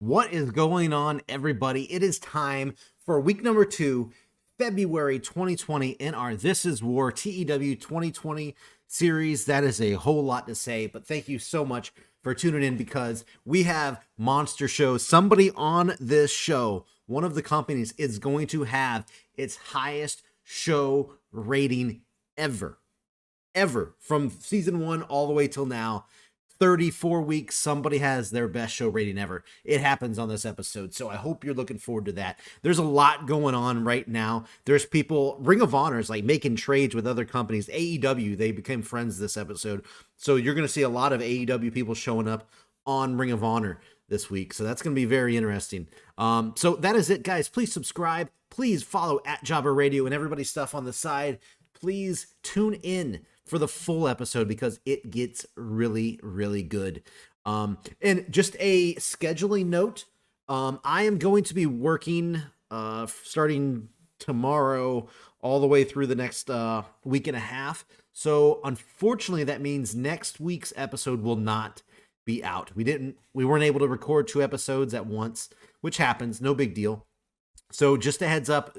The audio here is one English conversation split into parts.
What is going on, everybody? It is time for week number 2, February 2020 in our This Is War TEW 2020 series. That is a whole lot to say, but thank you so much for tuning in because we have monster shows. Somebody on this show, one of the companies, is going to have its highest show rating ever from season 1 all the way till now. 34 weeks, somebody has their best show rating ever. It happens on this episode, so I hope you're looking forward to that. There's a lot going on right now. There's people, Ring of Honor is like making trades with other companies. AEW, they became friends this episode, so you're going to see a lot of AEW people showing up on Ring of Honor this week, so that's going to be very interesting. So that is it, guys. Please subscribe. Please follow at Jobber Radio and everybody's stuff on the side. Please tune in for the full episode because it gets really, really good. And just a scheduling note, I am going to be working starting tomorrow all the way through the next week and a half. So unfortunately, that means next week's episode will not be out. We weren't able to record 2 episodes at once, which happens, no big deal. So just a heads up,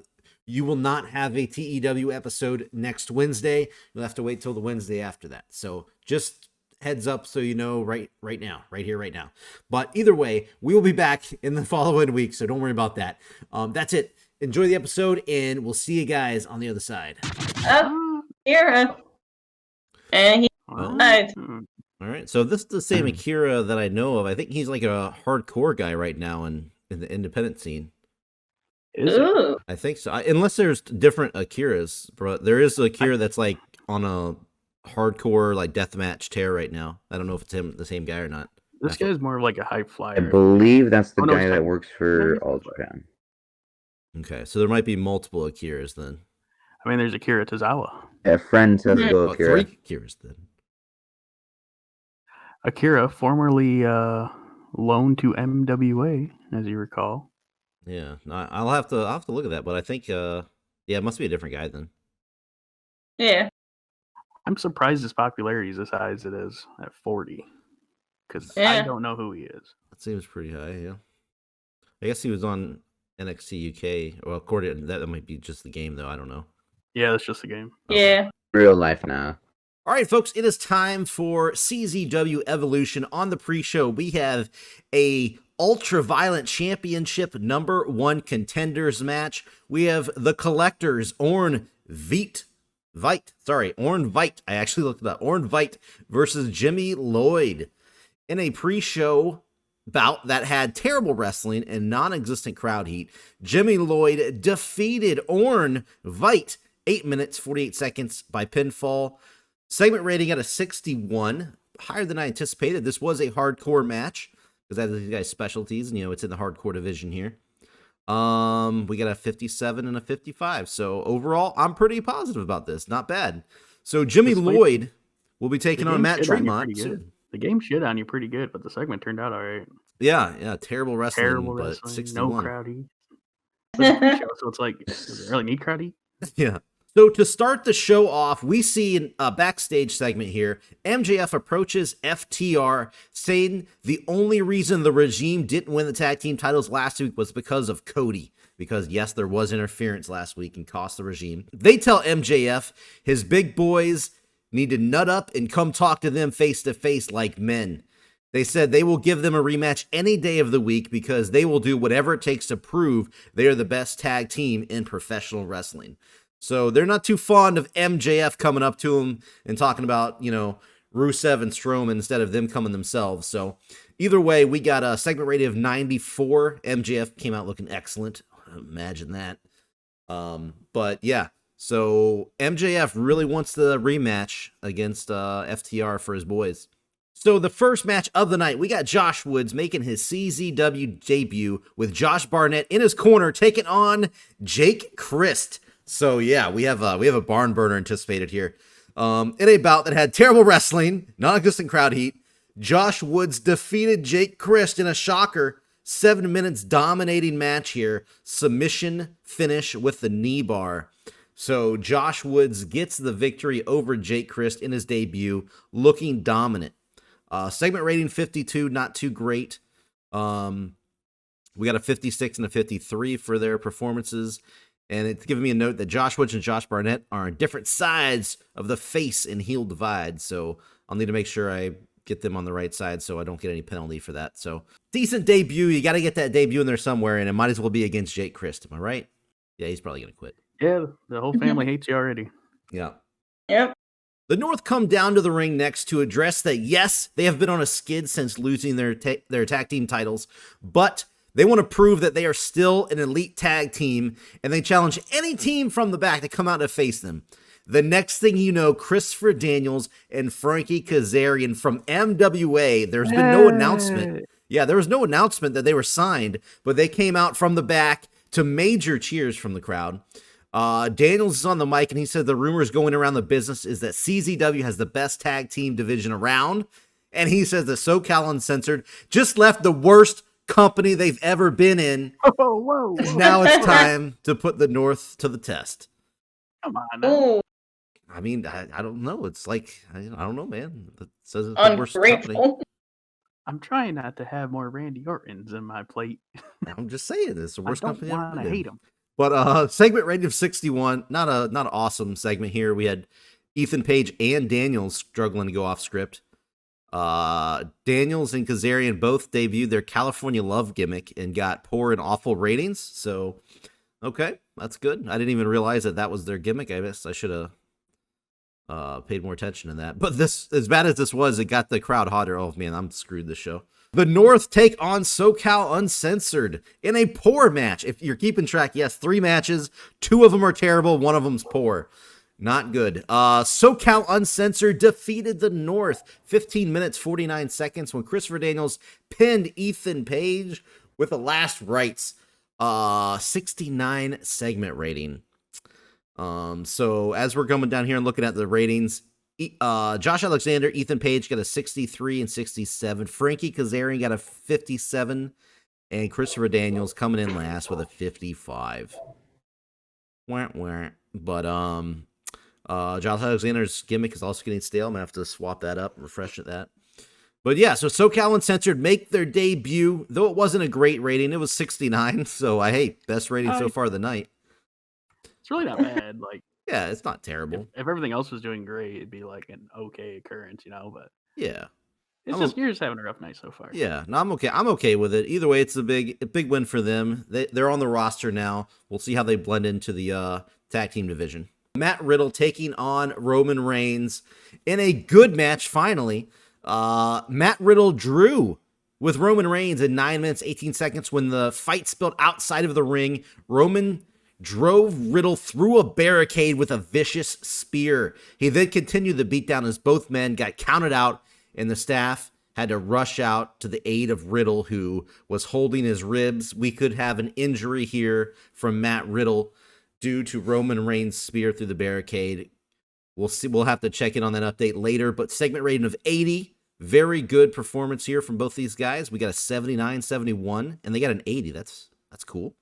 you will not have a TEW episode next Wednesday. You'll have to wait till the Wednesday after that. So just heads up so you know right now, right here, right now. But either way, we will be back in the following week, so don't worry about that. That's it. Enjoy the episode, and we'll see you guys on the other side. Oh, Kira. And he died. All right, so this is the same Akira that I know of. I think he's like a hardcore guy right now in the independent scene. I think so. Unless there's different Akiras, but there is Akira that's like on a hardcore like deathmatch tear right now. I don't know if it's him, the same guy or not. This guy's more of like a high flyer. I believe that's the guy that works for All Japan. Okay, so there might be multiple Akiras then. I mean, there's Akira Tozawa. A friend says go Akira. 3 Akiras then. Akira, formerly loaned to MWA, as you recall. Yeah, I'll have to look at that, but I think it must be a different guy then. Yeah. I'm surprised his popularity is as high as it is at 40, because I don't know who he is. That seems pretty high, yeah. I guess he was on NXT UK. Well, according to that might be just the game, though. I don't know. Yeah, that's just the game. Yeah. Real life now. All right, folks, it is time for CZW Evolution. On the pre-show, we have a Ultra-Violent Championship #1 contenders match. We have the Collectors, Orn Veit. I actually looked it up. Orn Veit versus Jimmy Lloyd in a pre-show bout that had terrible wrestling and non-existent crowd heat. Jimmy Lloyd defeated Orn Veit 8 minutes, 48 seconds by pinfall. Segment rating at a 61, higher than I anticipated. This was a hardcore match because that's these guys' specialties, and it's in the hardcore division here. We got a 57 and a 55. So overall, I'm pretty positive about this. Not bad. So Jimmy Lloyd will be taking on Matt Tremont. The game shit on you pretty good, but the segment turned out all right. Yeah, terrible wrestling, but 61. No crowd heat. So it's like, does it really need crowd heat? Yeah. So to start the show off, we see a backstage segment here. MJF approaches FTR, saying the only reason the regime didn't win the tag team titles last week was because of Cody. Because, yes, there was interference last week and cost the regime. They tell MJF his big boys need to nut up and come talk to them face-to-face like men. They said they will give them a rematch any day of the week because they will do whatever it takes to prove they are the best tag team in professional wrestling. So they're not too fond of MJF coming up to them and talking about, Rusev and Strowman instead of them coming themselves. So either way, we got a segment rating of 94. MJF came out looking excellent. Imagine that. But yeah, so MJF really wants the rematch against FTR for his boys. So the first match of the night, we got Josh Woods making his CZW debut with Josh Barnett in his corner, taking on Jake Christ. So yeah, we have a barn burner anticipated here. In a bout that had terrible wrestling, non-existent crowd heat, Josh Woods defeated Jake Christ in a shocker 7 minutes dominating match here. Submission finish with the knee bar. So Josh Woods gets the victory over Jake Christ in his debut, looking dominant. Segment rating 52, not too great. We got a 56 and a 53 for their performances. And it's giving me a note that Josh Woods and Josh Barnett are on different sides of the face and heel divide. So I'll need to make sure I get them on the right side so I don't get any penalty for that. So decent debut. You got to get that debut in there somewhere, and it might as well be against Jake Christ. Am I right? Yeah, he's probably going to quit. Yeah, the whole family hates you already. Yeah. Yep. The North come down to the ring next to address that, yes, they have been on a skid since losing their tag team titles, but they want to prove that they are still an elite tag team, and they challenge any team from the back to come out and face them. The next thing you know, Christopher Daniels and Frankie Kazarian from MWA, there's been no announcement. Yeah, there was no announcement that they were signed, but they came out from the back to major cheers from the crowd. Daniels is on the mic, and he said the rumors going around the business is that CZW has the best tag team division around, and he says that SoCal Uncensored just left the worst company they've ever been in. Whoa. Now it's time to put the North to the test. Come on now. Ooh, I mean, I don't know. It's like, I don't know, man. It says it's the worst company. ungrateful. I'm trying not to have more Randy Ortons in my plate. I'm just saying, it's the worst company I I've don't ever want been to in. hate him. But segment rating of 61, not an awesome segment here. We had Ethan Page and Daniels struggling to go off script. Daniels and Kazarian both debuted their California Love gimmick and got poor and awful ratings. So, okay, that's good. I didn't even realize that was their gimmick. I guess I should have paid more attention to that. But this, as bad as this was, it got the crowd hotter. Oh man, I'm screwed this show. The North take on SoCal Uncensored in a poor match. If you're keeping track, yes, 3 matches. 2 of them are terrible. 1 of them's poor. Not good. SoCal Uncensored defeated the North 15 minutes, 49 seconds when Christopher Daniels pinned Ethan Page with a last rites. 69 segment rating. So as we're coming down here and looking at the ratings, Josh Alexander, Ethan Page got a 63 and 67. Frankie Kazarian got a 57. And Christopher Daniels coming in last with a 55. But Josh Alexander's gimmick is also getting stale. I'm going to have to swap that up, refresh that. But yeah, so SoCal Uncensored make their debut. Though it wasn't a great rating, it was 69. So best rating so far of the night. It's really not bad. Like, yeah, it's not terrible. If everything else was doing great, it'd be like an okay occurrence, But yeah, you're just having a rough night so far. Yeah, no, I'm okay. I'm okay with it. Either way, it's a big win for them. They're on the roster now. We'll see how they blend into the tag team division. Matt Riddle taking on Roman Reigns in a good match. Finally, Matt Riddle drew with Roman Reigns in 9 minutes 18 seconds when the fight spilled outside of the ring. Roman drove Riddle through a barricade with a vicious spear. He then continued the beatdown as both men got counted out, and the staff had to rush out to the aid of Riddle, who was holding his ribs. We could have an injury here from Matt Riddle due to Roman Reigns' spear through the barricade. We'll see. We'll have to check in on that update later, but segment rating of 80. Very good performance here from both these guys. We got a 79, 71, and they got an 80. That's cool.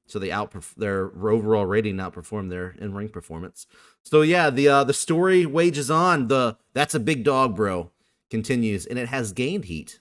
So their overall rating outperformed their in-ring performance. So yeah, the story wages on. That's a big dog, bro, continues, and it has gained heat.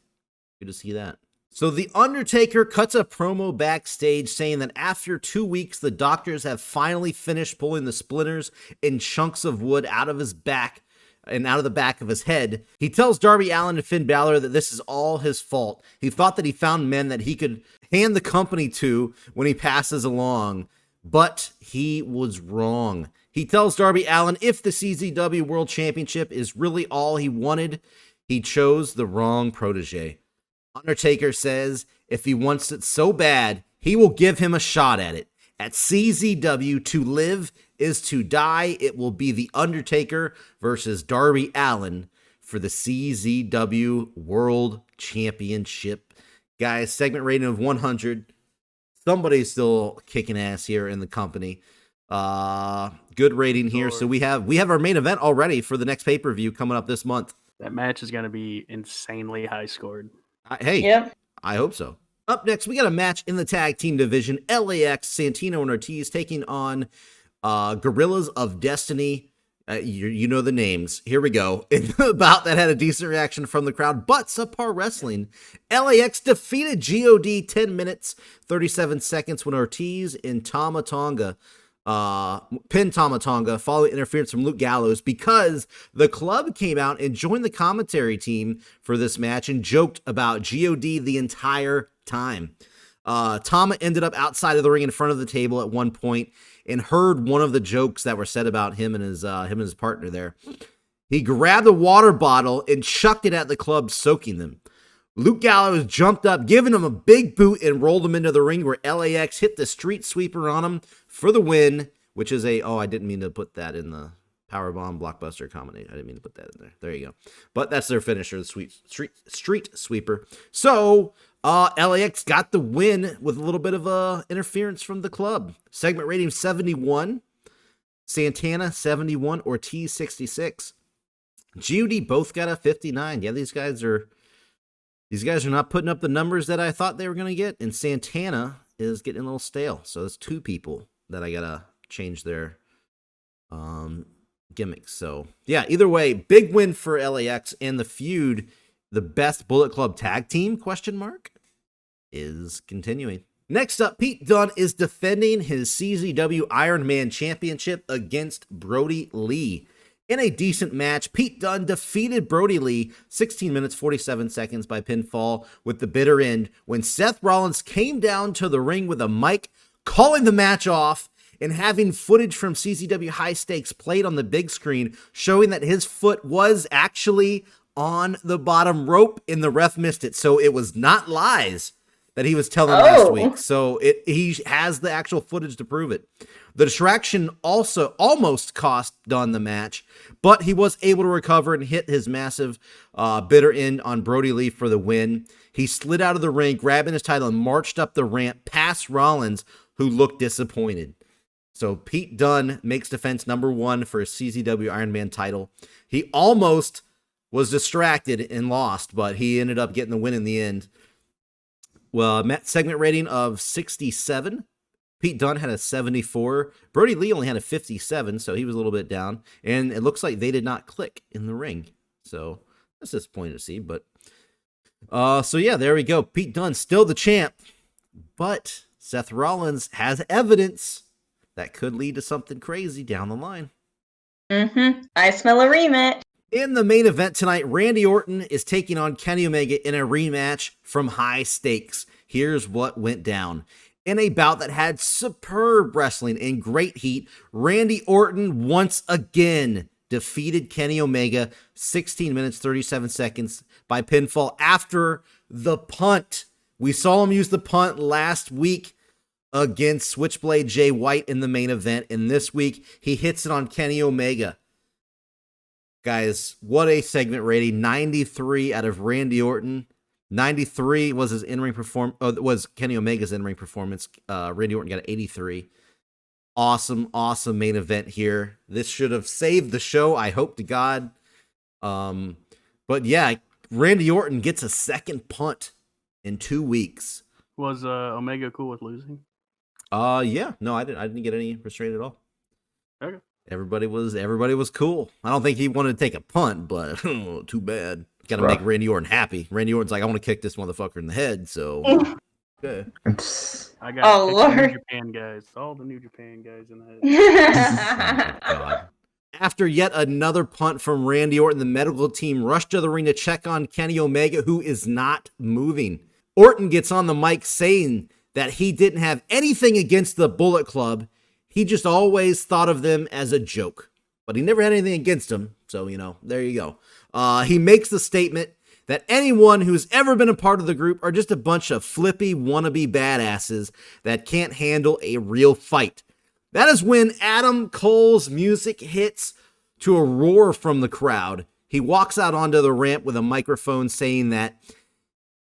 Good to see that. So The Undertaker cuts a promo backstage saying that after 2 weeks, the doctors have finally finished pulling the splinters and chunks of wood out of his back and out of the back of his head. He tells Darby Allin and Finn Balor that this is all his fault. He thought that he found men that he could hand the company to when he passes along, but he was wrong. He tells Darby Allin if the CZW World Championship is really all he wanted, he chose the wrong protege. Undertaker says if he wants it so bad, he will give him a shot at it. At CZW, to live is to die. It will be The Undertaker versus Darby Allin for the CZW World Championship. Guys, segment rating of 100. Somebody's still kicking ass here in the company. Good rating here. So we have our main event already for the next pay-per-view coming up this month. That match is going to be insanely high scored. Yep. I hope so. Up next, we got a match in the tag team division. LAX, Santino and Ortiz taking on Guerrillas of Destiny. You know the names. Here we go. In the bout that had a decent reaction from the crowd, but subpar wrestling, LAX defeated GOD 10 minutes, 37 seconds when Ortiz and Tama Tonga pinned Tama Tonga following interference from Luke Gallows because the club came out and joined the commentary team for this match and joked about GOD the entire time. Tama ended up outside of the ring in front of the table at one point and heard one of the jokes that were said about him and his partner there. He grabbed a water bottle and chucked it at the club, soaking them. Luke Gallows jumped up, giving him a big boot and rolled him into the ring where LAX hit the street sweeper on him for the win, which is I didn't mean to put that in the Powerbomb Blockbuster combination. I didn't mean to put that in there. There you go. But that's their finisher, the street sweeper. So LAX got the win with a little bit of interference from the club. Segment rating 71. Santana 71. Ortiz 66. GOD both got a 59. Yeah, these guys are not putting up the numbers that I thought they were going to get. And Santana is getting a little stale. So there's two people that I got to change their gimmicks. So yeah, either way, big win for LAX and the feud. The best Bullet Club tag team, ? Is continuing. Next up, Pete Dunne is defending his CZW Iron Man Championship against Brody Lee. In a decent match, Pete Dunne defeated Brody Lee 16 minutes 47 seconds by pinfall with the bitter end when Seth Rollins came down to the ring with a mic, calling the match off and having footage from CZW High Stakes played on the big screen showing that his foot was actually on the bottom rope and the ref missed it. So it was not lies that he was telling last week. So he has the actual footage to prove it. The distraction also almost cost Dunne the match, but he was able to recover and hit his massive bitter end on Brody Lee for the win. He slid out of the ring, grabbing his title, and marched up the ramp past Rollins, who looked disappointed. So Pete Dunne makes defense number 1 for his CZW Iron Man title. He almost was distracted and lost, but he ended up getting the win in the end. Well, segment rating of 67. Pete Dunne had a 74. Brody Lee only had a 57, so he was a little bit down. And it looks like they did not click in the ring. So that's disappointing to see. But so yeah, there we go. Pete Dunne still the champ. But Seth Rollins has evidence that could lead to something crazy down the line. I smell a rematch. In the main event tonight, Randy Orton is taking on Kenny Omega in a rematch from High Stakes. Here's what went down. In a bout that had superb wrestling and great heat, Randy Orton once again defeated Kenny Omega 16 minutes 37 seconds by pinfall after the punt. We saw him use the punt last week against Switchblade Jay White in the main event, and this week he hits it on Kenny Omega. Guys, what a segment rating. 93 out of Randy Orton. 93 was his in-ring was Kenny Omega's in-ring performance. Randy Orton got an 83. Awesome main event here. This should have saved the show, I hope to God. But yeah, Randy Orton gets a second punt in 2 weeks. Was Omega cool with losing? Yeah. No, I didn't get any restraint at all. Okay. Everybody was cool. I don't think he wanted to take a punt, but too bad. Got to make Randy Orton happy. Randy Orton's like, I want to kick this motherfucker in the head. So, okay. I got New Japan guys. All the New Japan guys in the head. Oh, God. After yet another punt from Randy Orton, the medical team rushed to the ring to check on Kenny Omega, who is not moving. Orton gets on the mic saying that he didn't have anything against the Bullet Club. He just always thought of them as a joke, but he never had anything against them. So, there you go. He makes the statement that anyone who's ever been a part of the group are just a bunch of flippy wannabe badasses that can't handle a real fight. That is when Adam Cole's music hits to a roar from the crowd. He walks out onto the ramp with a microphone saying that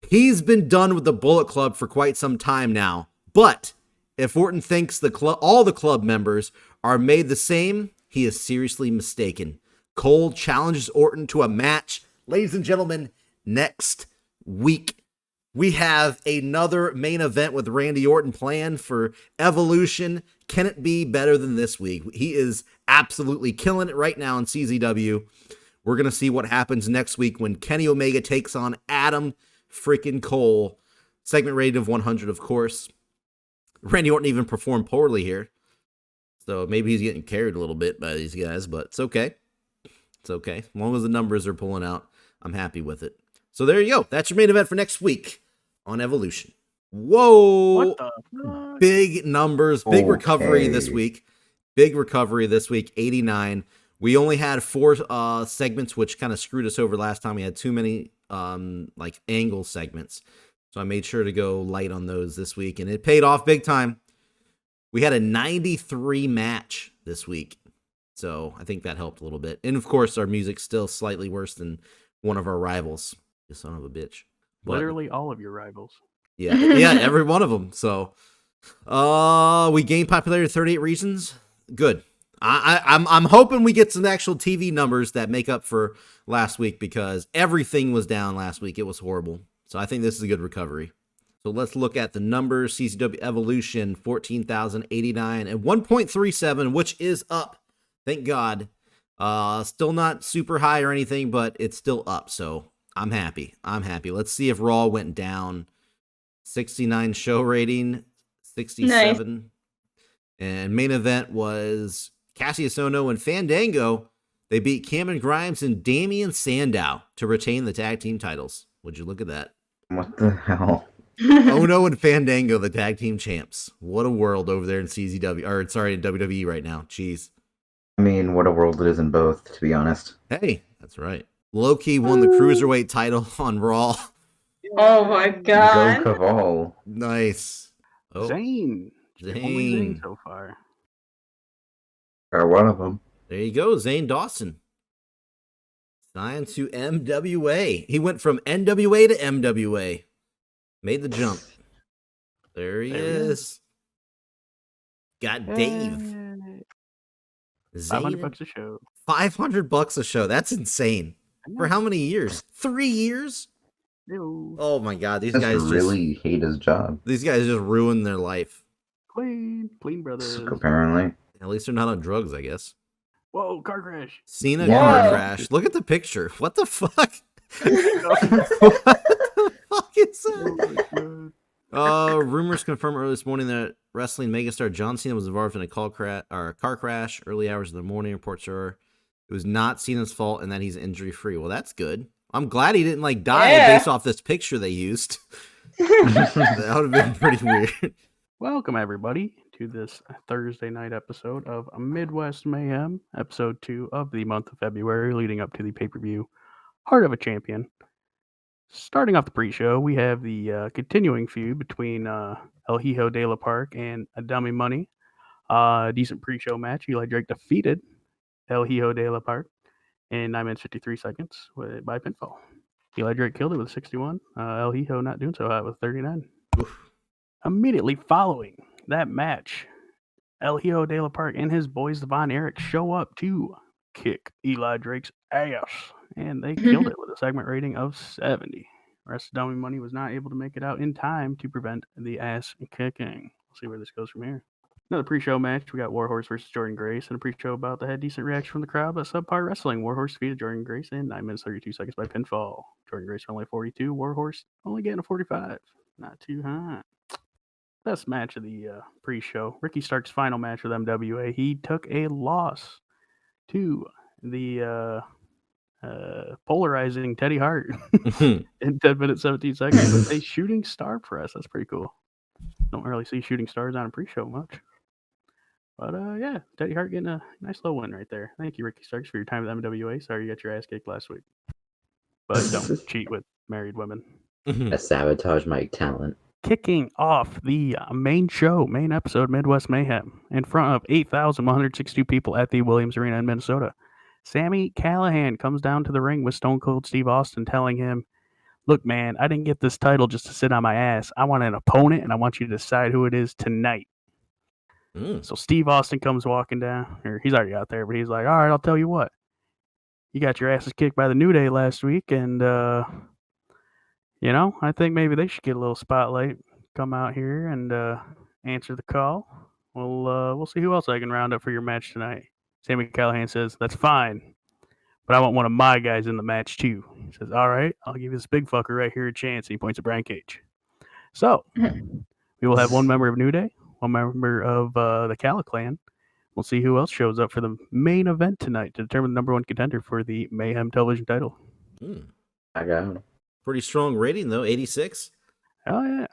he's been done with the Bullet Club for quite some time now, but if Orton thinks all the club members are made the same, he is seriously mistaken. Cole challenges Orton to a match, ladies and gentlemen, next week. We have another main event with Randy Orton planned for Evolution. Can it be better than this week? He is absolutely killing it right now in CZW. We're going to see what happens next week when Kenny Omega takes on Adam freaking Cole. Segment rated of 100, of course. Randy Orton even performed poorly here. So maybe he's getting carried a little bit by these guys, but it's okay. It's okay. As long as the numbers are pulling out, I'm happy with it. So there you go. That's your main event for next week on Evolution. Whoa. What the fuck? Big numbers. Big recovery this week. 89. We only had 4 segments, which kind of screwed us over last time. We had too many angle segments. So I made sure to go light on those this week, and it paid off big time. We had a 93 match this week. So I think that helped a little bit. And of course, our music's still slightly worse than one of our rivals. You son of a bitch. But, literally all of your rivals. Yeah, every one of them. So we gained popularity 38 regions. Good. I'm hoping we get some actual TV numbers that make up for last week, because everything was down last week. It was horrible. So I think this is a good recovery. So let's look at the numbers. CZW Evolution, 14,089 and 1.37, which is up. Thank God. Still not super high or anything, but it's still up. So I'm happy. Let's see if Raw went down. 69 show rating, 67. Nice. And main event was Cassius Ohno and Fandango. They beat Cameron Grimes and Damian Sandow to retain the tag team titles. Would you look at that? What the hell? Ohno and Fandango, the tag team champs. What a world over there in CZW, or sorry, in WWE right now. Jeez. I mean, what a world it is in both, to be honest. Hey, that's right. Low-key won the Cruiserweight title on Raw. Oh my God. Go Caval. Nice. Oh. Zane. Only Zane so far. Or one of them. There you go, Zane Dawson. Signed to MWA. He went from NWA to MWA. Made the jump. There he is. Got Dave. $500 a show. $500 a show. That's insane. For how many years? 3 years? Ew. Oh my God, these guys really hate his job. These guys just ruined their life. Clean brothers. Apparently. At least they're not on drugs, I guess. Car crash. Cena car crash. Look at the picture. What the fuck? What the fuck is that? Rumors confirmed early this morning that wrestling megastar John Cena was involved in a car crash early hours of the morning. Reports are it was not Cena's fault and that he's injury free. Well, that's good. I'm glad he didn't die based off this picture they used. That would have been pretty weird. Welcome everybody to this Thursday night episode of Midwest Mayhem, episode 2 of the month of February, leading up to the pay-per-view Heart of a Champion. Starting off the pre-show, we have the continuing feud between El Hijo de la Park and Dummy Money. Decent pre-show match. Eli Drake defeated El Hijo de la Park in 9 minutes 53 seconds by pinfall. Eli Drake killed it with 61. El Hijo not doing so hot with 39. Oof. Immediately following that match, El Hijo de la Park and his boys, Von Erich, show up to kick Eli Drake's ass, and they killed it with a segment rating of 70. The rest of Dummy Money was not able to make it out in time to prevent the ass kicking. We'll see where this goes from here. Another pre-show match, we got Warhorse versus Jordan Grace, and a pre-show about that had decent reaction from the crowd, but subpar wrestling. Warhorse defeated Jordan Grace in 9 minutes 32 seconds by pinfall. Jordan Grace only 42, Warhorse only getting a 45. Not too high. Best match of the pre-show. Ricky Stark's final match with MWA. He took a loss to the polarizing Teddy Hart in 10 minutes 17 seconds with a shooting star press. That's pretty cool. Don't really see shooting stars on a pre-show much. But yeah, Teddy Hart getting a nice little win right there. Thank you, Ricky Starks, for your time with MWA. Sorry you got your ass kicked last week. But don't cheat with married women. I sabotage my talent. Kicking off the main episode, Midwest Mayhem, in front of 8,162 people at the Williams Arena in Minnesota. Sami Callihan comes down to the ring with Stone Cold Steve Austin, telling him, look, man, I didn't get this title just to sit on my ass. I want an opponent, and I want you to decide who it is tonight. So Steve Austin comes walking down, or he's already out there, but he's like, all right, I'll tell you what. You got your asses kicked by the New Day last week, and I think maybe they should get a little spotlight. Come out here and answer the call. We'll see who else I can round up for your match tonight. Sammy Callahan says, "That's fine, but I want one of my guys in the match too." He says, "All right, I'll give this big fucker right here a chance." He points at Brian Cage. So we will have one member of New Day, one member of the Calla Clan. We'll see who else shows up for the main event tonight to determine the number one contender for the Mayhem television title. I got him. Pretty strong rating though, 86. Oh yeah.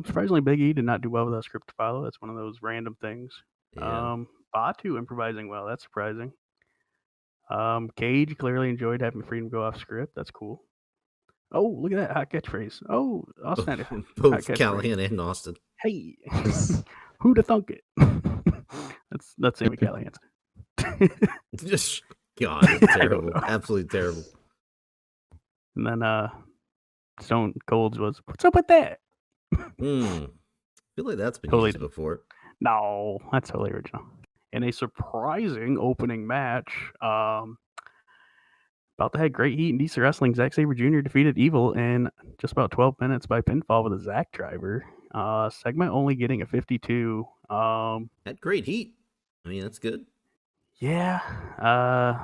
Surprisingly, Big E did not do well with that script to follow. That's one of those random things. Yeah. Batu improvising well. That's surprising. Cage clearly enjoyed having freedom to go off script. That's cool. Oh, look at that hot catchphrase. Oh, Austin had a hot Both catchphrase. Callahan and Austin. Hey, who'da thunk it? That's Sammy Callahan. Just God, it's terrible. Absolutely terrible. And then Stone Cold's was, "What's up with that?" I feel like that's been Totally used before. No, that's totally original. In a surprising opening match, about to have great heat and decent wrestling, Zack Sabre Jr. defeated Evil in just about 12 minutes by pinfall with a Zack driver. Segment only getting a 52. Had great heat. I mean, that's good. Yeah,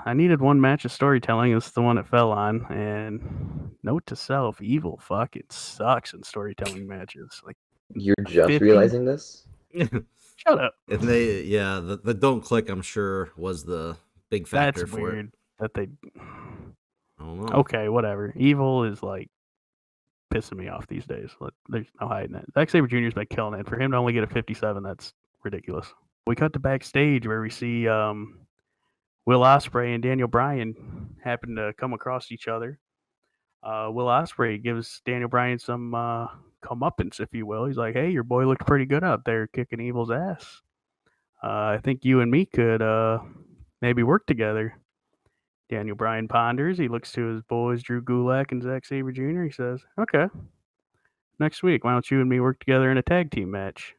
I needed one match of storytelling. It's the one it fell on. And note to self, Evil fucking sucks in storytelling matches. Like, You're just 50? realizing this? Shut up. And the don't click, I'm sure, was the big factor That's for weird it. that they. I don't know. Okay, whatever. Evil is like pissing me off these days. Like, there's no hiding it. Zack Sabre Jr.'s been killing it. For him to only get a 57, that's ridiculous. We cut to backstage where we see Will Ospreay and Daniel Bryan happen to come across each other. Will Ospreay gives Daniel Bryan some comeuppance, if you will. He's like, "Hey, your boy looked pretty good out there kicking Evil's ass. I think you and me could maybe work together." Daniel Bryan ponders. He looks to his boys, Drew Gulak and Zack Sabre Jr. He says, "Okay, next week, why don't you and me work together in a tag team match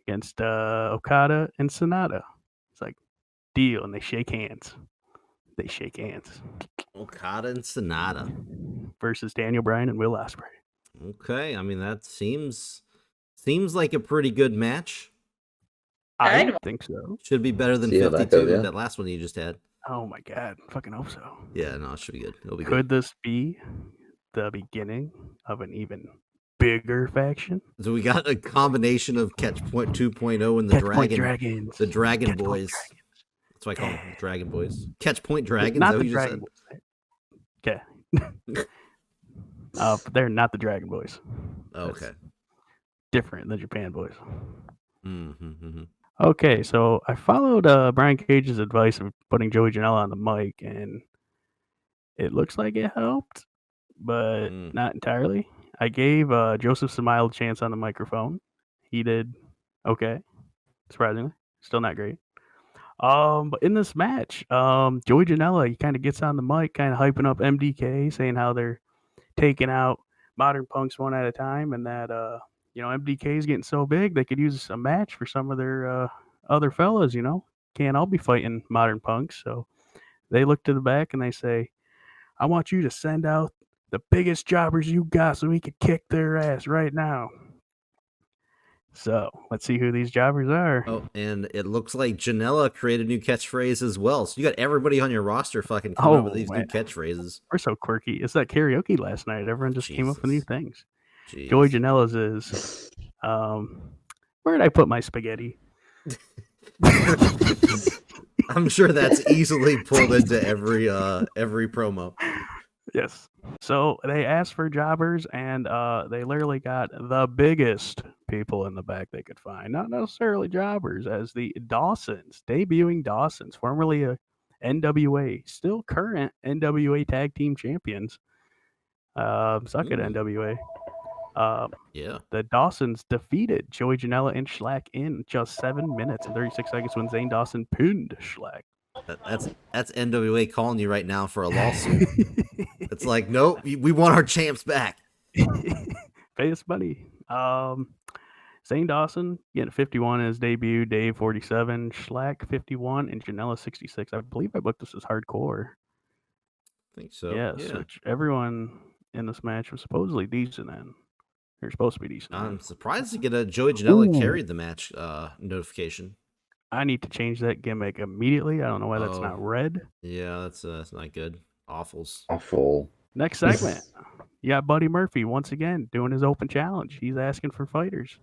against Okada and Sonata?" It's like, deal, and they shake hands. Okada and Sonata versus Daniel Bryan and Will Ospreay. Okay, I mean that seems like a pretty good match. I think so. Should be better than 52. That last one you just had. Oh my god, fucking hope so. Yeah, no, it should be good. It'll be Could this be the beginning of an even bigger faction? So we got a combination of Catchpoint 2.0 and the Dragons. The Dragon Boys. That's why I call them Dragon Boys. Catchpoint Dragons. Not is that the what you Dragon said? Okay. They're not the Dragon Boys. Oh, okay. That's different than Japan Boys. Mm-hmm. Okay, so I followed Brian Cage's advice of putting Joey Janela on the mic, and it looks like it helped, but not entirely. I gave Joseph Samael a chance on the microphone. He did okay, surprisingly. Still not great. But in this match, Joey Janela, he kind of gets on the mic, kind of hyping up MDK, saying how they're taking out Modern Punks one at a time, and that MDK is getting so big they could use a match for some of their other fellas. Can't all be fighting Modern Punks. So they look to the back and they say, "I want you to send out the biggest jobbers you got so we could kick their ass right now." So let's see who these jobbers are. Oh, and it looks like Janela created a new catchphrase as well. So you got everybody on your roster fucking coming up with these new catchphrases. We're so quirky. It's that karaoke last night. Everyone just came up with new things. Joey Janela's is, where did I put my spaghetti? I'm sure that's easily pulled into every promo. Yes. So they asked for jobbers, and they literally got the biggest people in the back they could find. Not necessarily jobbers, as the Dawsons, debuting Dawsons, formerly a NWA, still current NWA Tag Team Champions. Suck it, NWA. Yeah. The Dawsons defeated Joey Janela and Schlack in just 7 minutes and 36 seconds when Zane Dawson pinned Schlack. That's NWA calling you right now for a lawsuit. It's like, nope, we want our champs back. Pay us money. Zane Dawson getting 51 in his debut, Dave 47, Schlack 51, and Janela 66. I believe I booked this as hardcore. I think so. Yes, which everyone in this match was supposedly decent, and they're supposed to be decent. I'm surprised to get a Joey Janela carried the match notification. I need to change that gimmick immediately. I don't know why that's not red. Yeah, that's not good. Awfuls. Awful. Next segment, you got Buddy Murphy once again doing his open challenge. He's asking for fighters.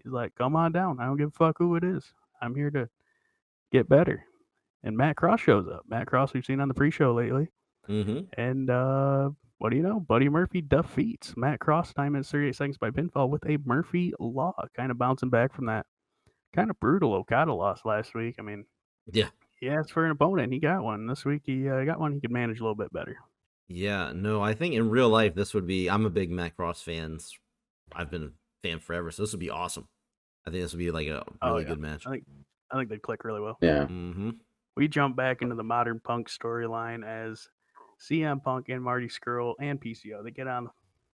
He's like, come on down. I don't give a fuck who it is. I'm here to get better. And Matt Cross shows up. Matt Cross we've seen on the pre-show lately. Mm-hmm. And what do you know? Buddy Murphy defeats Matt Cross 9 minutes 38 seconds by pinfall with a Murphy Law. Kind of bouncing back from that kind of brutal Okada loss last week. I mean, yeah, he asked for an opponent. He got one. This week he got one he could manage a little bit better. Yeah, no, I think in real life this would be. I'm a big Matt Cross fan. I've been a fan forever, so this would be awesome. I think this would be like a really good match. I think they'd click really well. Yeah. Mm-hmm. We jump back into the Modern Punk storyline as CM Punk and Marty Scurll and PCO. They get on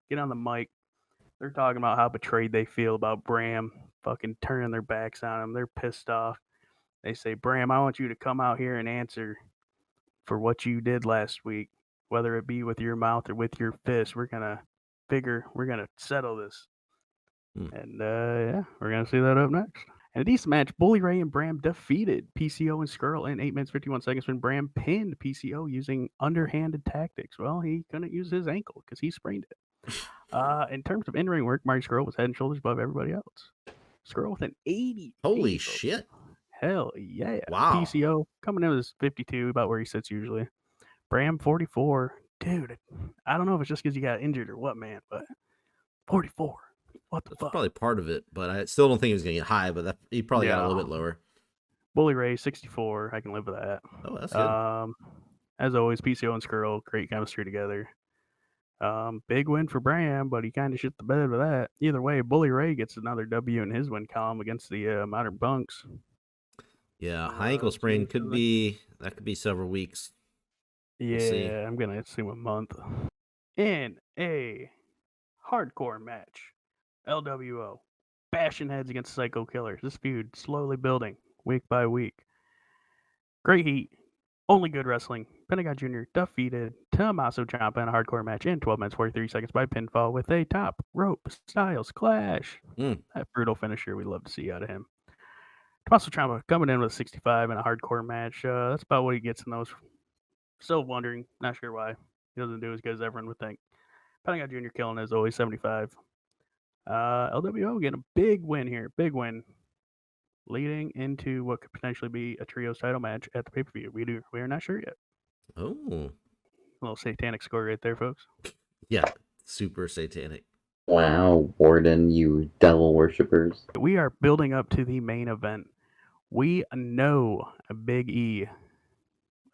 the mic. They're talking about how betrayed they feel about Bram fucking turning their backs on them. They're pissed off. They say, Bram, I want you to come out here and answer for what you did last week, whether it be with your mouth or with your fist. We're gonna settle this. And yeah, we're gonna see that up next. In a decent match, Bully Ray and Bram defeated PCO and Scurll in 8 minutes 51 seconds when Bram pinned PCO using underhanded tactics. Well, he couldn't use his ankle because he sprained it. In terms of in-ring work, Marty Scurll was head and shoulders above everybody else. Scurll with an 80. Holy shit. Hell yeah. Wow. PCO coming in as 52, about where he sits usually. Bram 44. Dude, I don't know if it's just because he got injured or what, man, but 44. What the fuck? Probably part of it, but I still don't think he was going to get high, but he probably got a little bit lower. Bully Ray 64. I can live with that. Oh, that's good. As always, PCO and Scurll, great chemistry together. Big win for Bram, but he kind of shit the bed with that. Either way, Bully Ray gets another W in his win column against the Modern Punks. Yeah, high ankle sprain could be several weeks. Yeah, I'm gonna assume a month. In a hardcore match, LWO bashing heads against Psycho Killers. This feud slowly building week by week. Great heat, only good wrestling. Pentagon Jr. defeated Tommaso Ciampa in a hardcore match in 12 minutes 43 seconds by pinfall with a top rope Styles Clash. That brutal finisher we love to see out of him. Tommaso Ciampa coming in with 65 in a hardcore match. That's about what he gets in those. Still wondering, not sure why. He doesn't do as good as everyone would think. Pentagon Jr. killing as always, 75. LWO getting a big win here. Big win. Leading into what could potentially be a trios title match at the pay-per-view. We are not sure yet. Oh. A little satanic score right there, folks. Yeah, super satanic. Wow, Warden, you devil worshippers. We are building up to the main event. We know Big E.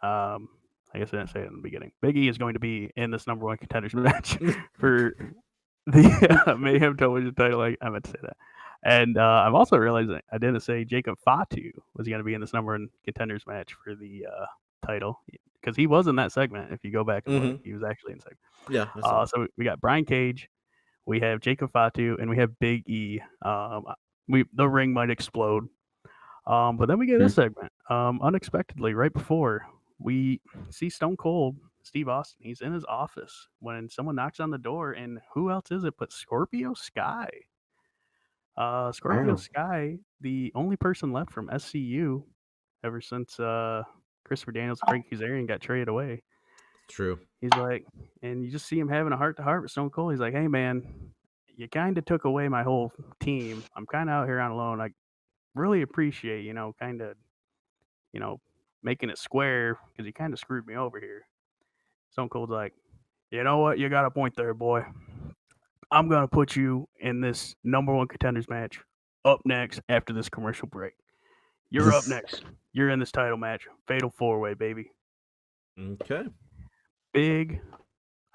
I guess I didn't say it in the beginning. Big E is going to be in this number one contenders match for the Mayhem Television title. I meant to say that. And I'm also realizing I didn't say Jacob Fatu was going to be in this number one contenders match for the title, because he was in that segment. If you go back and look, he was actually in segment. Yeah. So we got Brian Cage, we have Jacob Fatu, and we have Big E. The ring might explode. But then we get this segment. Unexpectedly, right before, we see Stone Cold Steve Austin. He's in his office when someone knocks on the door, and who else is it but Scorpio Sky? Sky, the only person left from SCU ever since Christopher Daniels and Frank Kazarian got traded away. True. He's like, and you just see him having a heart-to-heart with Stone Cold. He's like, hey, man, you kind of took away my whole team. I'm kind of out here on alone. I really appreciate, making it square, because you kind of screwed me over here. Stone Cold's like, you know what? You got a point there, boy. I'm going to put you in this number one contenders match up next after this commercial break. You're up next. You're in this title match. Fatal 4-way, baby. Okay. Big,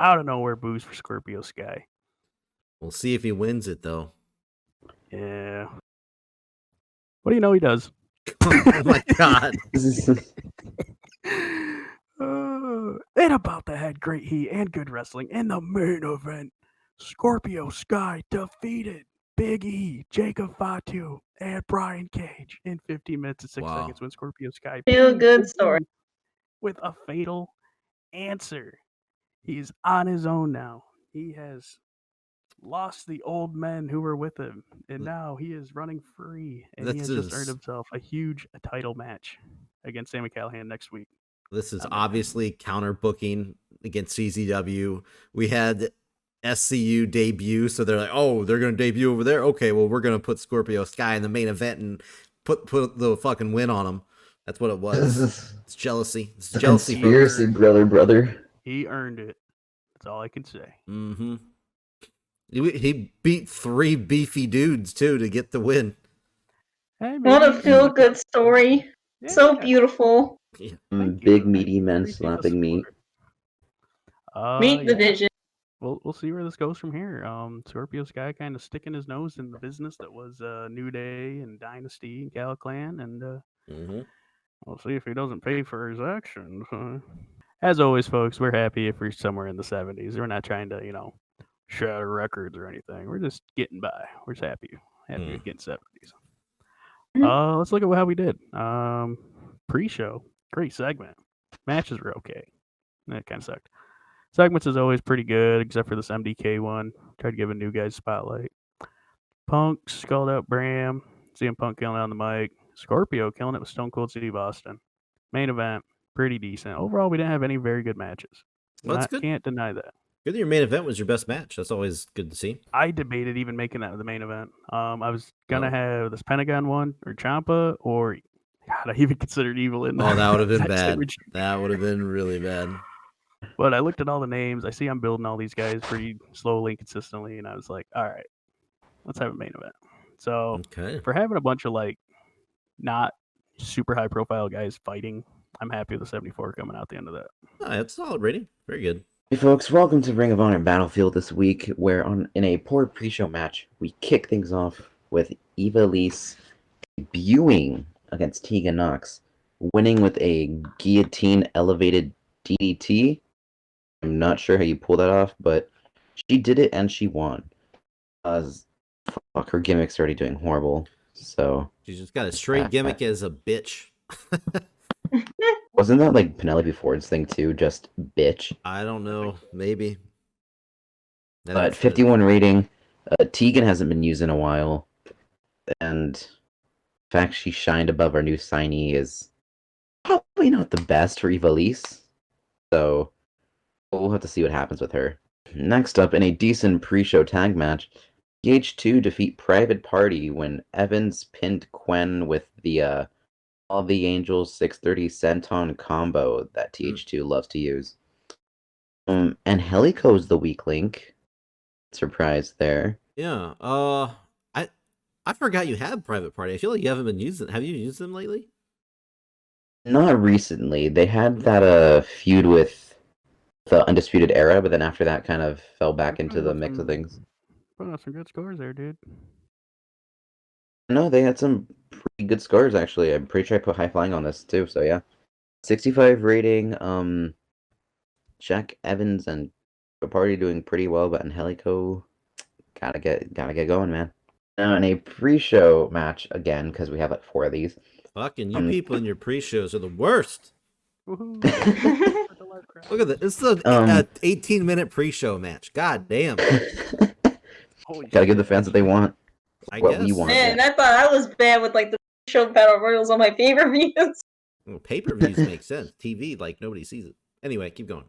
out of nowhere boost for Scorpio Sky. We'll see if he wins it, though. Yeah. What do you know he does? Oh, my God. And about to have great heat and good wrestling in the main event. Scorpio Sky defeated Big E, Jacob Fatu, and Brian Cage in 15 minutes and 6 seconds when Scorpio Sky feel good story with a fatal answer. He's on his own now. He has lost the old men who were with him, and now he is running free, and he has just earned himself a huge title match against Sami Callihan next week. This is obviously counter booking against CZW. We had SCU debut, so they're like, oh, they're going to debut over there? Okay, well, we're going to put Scorpio Sky in the main event and put the fucking win on him. That's what it was. It's jealousy. It's jealousy. Conspiracy, brother. He earned it. That's all I can say. Mm-hmm. He beat 3 beefy dudes, too, to get the win. Hey, what a feel-good story. Yeah. So beautiful. Yeah. Big, meaty men slapping meat. Meat division. We'll see where this goes from here. Scorpio Sky kind of sticking his nose in the business that was New Day and Dynasty and Gal Clan, and we'll see if he doesn't pay for his actions. As always, folks, we're happy if we're somewhere in the 70s. We're not trying to, shatter records or anything. We're just getting by. We're just happy with getting 70s. Let's look at how we did. Pre-show, great segment. Matches were okay. That kind of sucked. Segments is always pretty good, except for this MDK one. Tried to give a new guy spotlight. Punk called out Bram. CM Punk killing it on the mic. Scorpio killing it with Stone Cold Steve Austin. Main event, pretty decent. Overall, we didn't have any very good matches. Well, that's good. Can't deny that. Good that your main event was your best match. That's always good to see. I debated even making that the main event. I was going to have this Pentagon one or Ciampa or, God, I even considered Evil in there. Oh, that would have been bad. That would have been really bad. But I looked at all the names. I see I'm building all these guys pretty slowly and consistently, and I was like, all right, let's have a main event. So for having a bunch of, not super high-profile guys fighting, I'm happy with the 74 coming out the end of that. That's a solid rating. Very good. Hey folks, welcome to Ring of Honor Battlefield this week, where in a poor pre-show match, we kick things off with Ivelisse debuting against Tegan Nox, winning with a guillotine elevated DDT. I'm not sure how you pull that off, but she did it and she won. Fuck, her gimmick's already doing horrible, so... She's just got a straight gimmick as a bitch. Wasn't that like Penelope Ford's thing too? Just bitch. I don't know. Maybe. But 51 rating. Tegan hasn't been used in a while, and the fact she shined above our new signee is probably not the best for Ivelisse. So we'll have to see what happens with her. Next up, in a decent pre-show tag match, TH2 defeat Private Party when Evans pinned Quen with the All the Angels 630 Senton combo that TH2 loves to use. And Helico's the weak link. Surprise there. Yeah. I forgot you had Private Party. I feel like you haven't been using. Have you used them lately? Not recently. They had that feud with the Undisputed Era, but then after that kind of fell back into the mix of things. Putting up some good scores there, dude. No, they had some pretty good scores, actually. I'm pretty sure I put high flying on this, too, so yeah. 65 rating, Jack Evans and Party doing pretty well, but Angelico, gotta get going, man. Now, in a pre-show match, again, because we have like 4 of these. Fucking you people in your pre-shows are the worst. Look at that. It's the 18-minute pre-show match. God damn. Gotta give the fans what they want. I guess. Man, I thought I was bad with the show battle royals on my pay-per-views. Well, pay-per-views make sense. TV, nobody sees it. Anyway, keep going.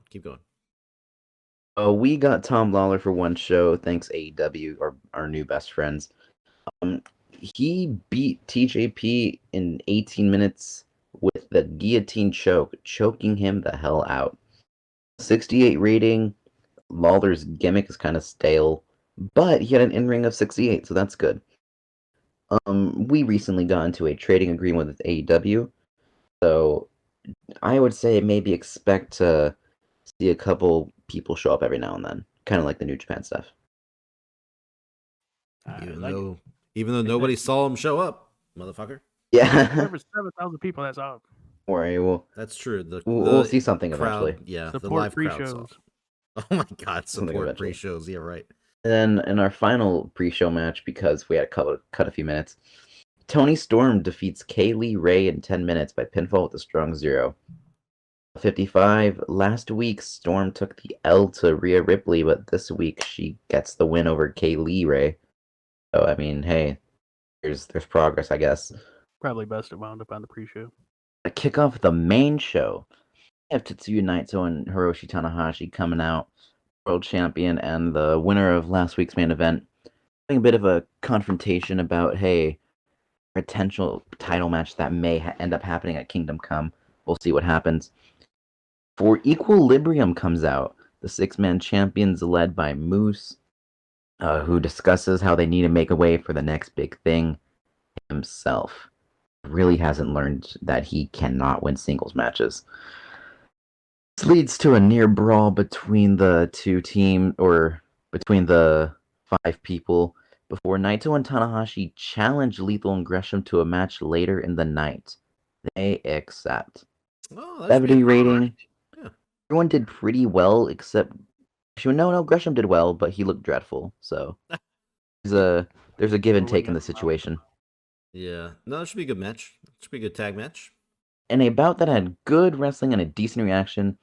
We got Tom Lawler for one show, thanks AEW, or our new best friends. He beat TJP in 18 minutes with the guillotine choke, choking him the hell out. 68 rating. Lawler's gimmick is kind of stale, but he had an in-ring of 68, so that's good. We recently got into a trading agreement with AEW, so I would say maybe expect to see a couple people show up every now and then, kind of like the New Japan stuff. Even though nobody saw him show up, motherfucker. Yeah. There were 7,000 people that saw him. Well, that's true. We'll see something crowd, eventually. Yeah, support the live pre-shows. crowd saw. Oh my god, support pre-shows. Yeah, right. And then in our final pre-show match, because we had to cut a few minutes, Tony Storm defeats Kaylee Ray in 10 minutes by pinfall with a strong 0. 55. Last week, Storm took the L to Rhea Ripley, but this week she gets the win over Kaylee Ray. So, I mean, hey, there's progress, I guess. Probably best it wound up on the pre-show. To kick off the main show, we have Tetsuya Naito and Hiroshi Tanahashi coming out, world champion, and the winner of last week's main event, having a bit of a confrontation about, hey, potential title match that may end up happening at Kingdom Come. We'll see what happens. For Equilibrium comes out, the six-man champions led by Moose, who discusses how they need to make a way for the next big thing himself. Really hasn't learned that he cannot win singles matches. This leads to a near brawl between the two teams, or between the 5 people, before Naito and Tanahashi challenge Lethal and Gresham to a match later in the night. They accept. 70 rating. Yeah. Everyone did pretty well, except no, Gresham did well, but he looked dreadful. So there's a give and take in the situation. Yeah, no, it should be a good match. It should be a good tag match. In a bout that had good wrestling and a decent reaction,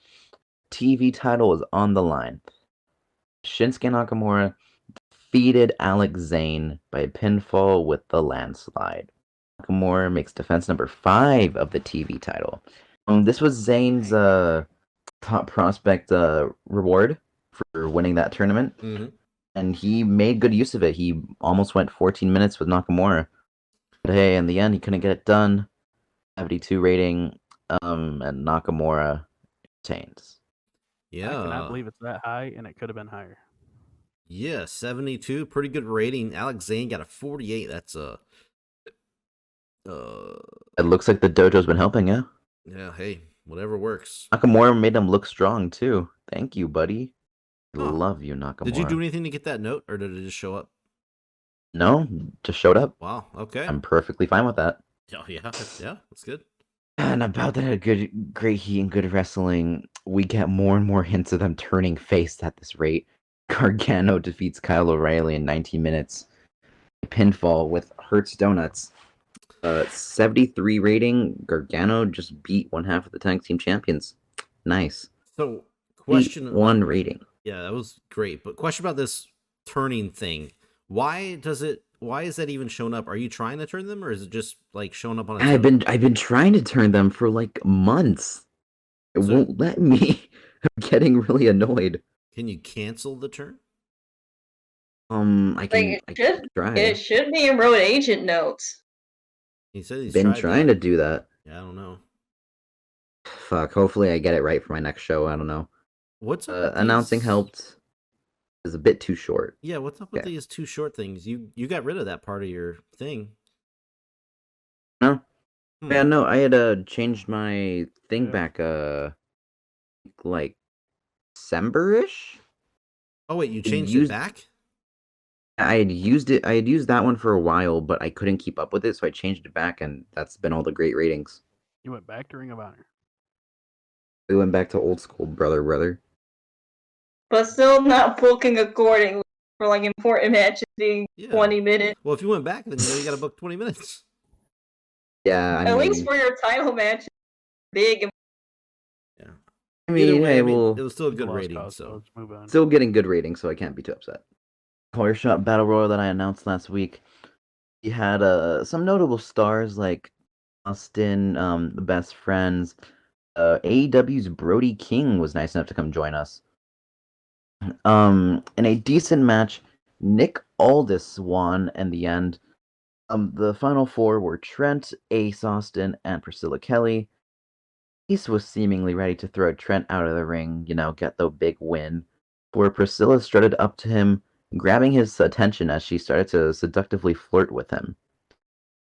TV title was on the line. Shinsuke Nakamura defeated Alex Zane by pinfall with the landslide. Nakamura makes defense number 5 of the TV title. This was Zane's top prospect reward for winning that tournament, and he made good use of it. He almost went 14 minutes with Nakamura. But hey, in the end, he couldn't get it done. 72 rating, and Nakamura retains. Yeah. I cannot believe it's that high, and it could have been higher. Yeah, 72, pretty good rating. Alex Zane got a 48. That's It looks like the dojo's been helping, yeah? Yeah, hey, whatever works. Nakamura made him look strong, too. Thank you, buddy. Love you, Nakamura. Did you do anything to get that note, or did it just show up? No, just showed up. Wow, okay. I'm perfectly fine with that. Oh, yeah, that's good. And about that great heat and good wrestling, we get more and more hints of them turning face at this rate. Gargano defeats Kyle O'Reilly in 19 minutes. Pinfall with Hertz Donuts. 73 rating. Gargano just beat one half of the tag team champions. Nice. So, question 1 rating. Yeah, that was great. But question about this turning thing. Why is that even showing up? Are you trying to turn them, or is it just like showing up on I've been trying to turn them for like months. It won't let me. I'm getting really annoyed. Can you cancel the turn? I can try. It should be in road agent notes. He said he's been trying to do that. Yeah, I don't know. Fuck. Hopefully, I get it right for my next show. I don't know. What's up? Announcing helped. Is a bit too short. Yeah, what's up with these too short things? You got rid of that part of your thing. No. Yeah, no, I had changed my thing back like December-ish. Oh wait, you changed it back? I had used that one for a while, but I couldn't keep up with it, so I changed it back, and that's been all the great ratings. You went back to Ring of Honor. We went back to old school, brother. But still not booking accordingly for like important matches being 20 minutes. Well, if you went back, then you got to book 20 minutes. Yeah, at least for your title match, big. Yeah. I mean, way, it was still a good rating, so let's move on. Still getting good ratings, so I can't be too upset. Collar Shot Battle Royal that I announced last week. We had some notable stars like Austin, the Best Friends. AEW's Brody King was nice enough to come join us. In a decent match, Nick Aldis won in the end. The final 4 were Trent, Ace Austin, and Priscilla Kelly. Ace was seemingly ready to throw Trent out of the ring, get the big win, where Priscilla strutted up to him, grabbing his attention as she started to seductively flirt with him.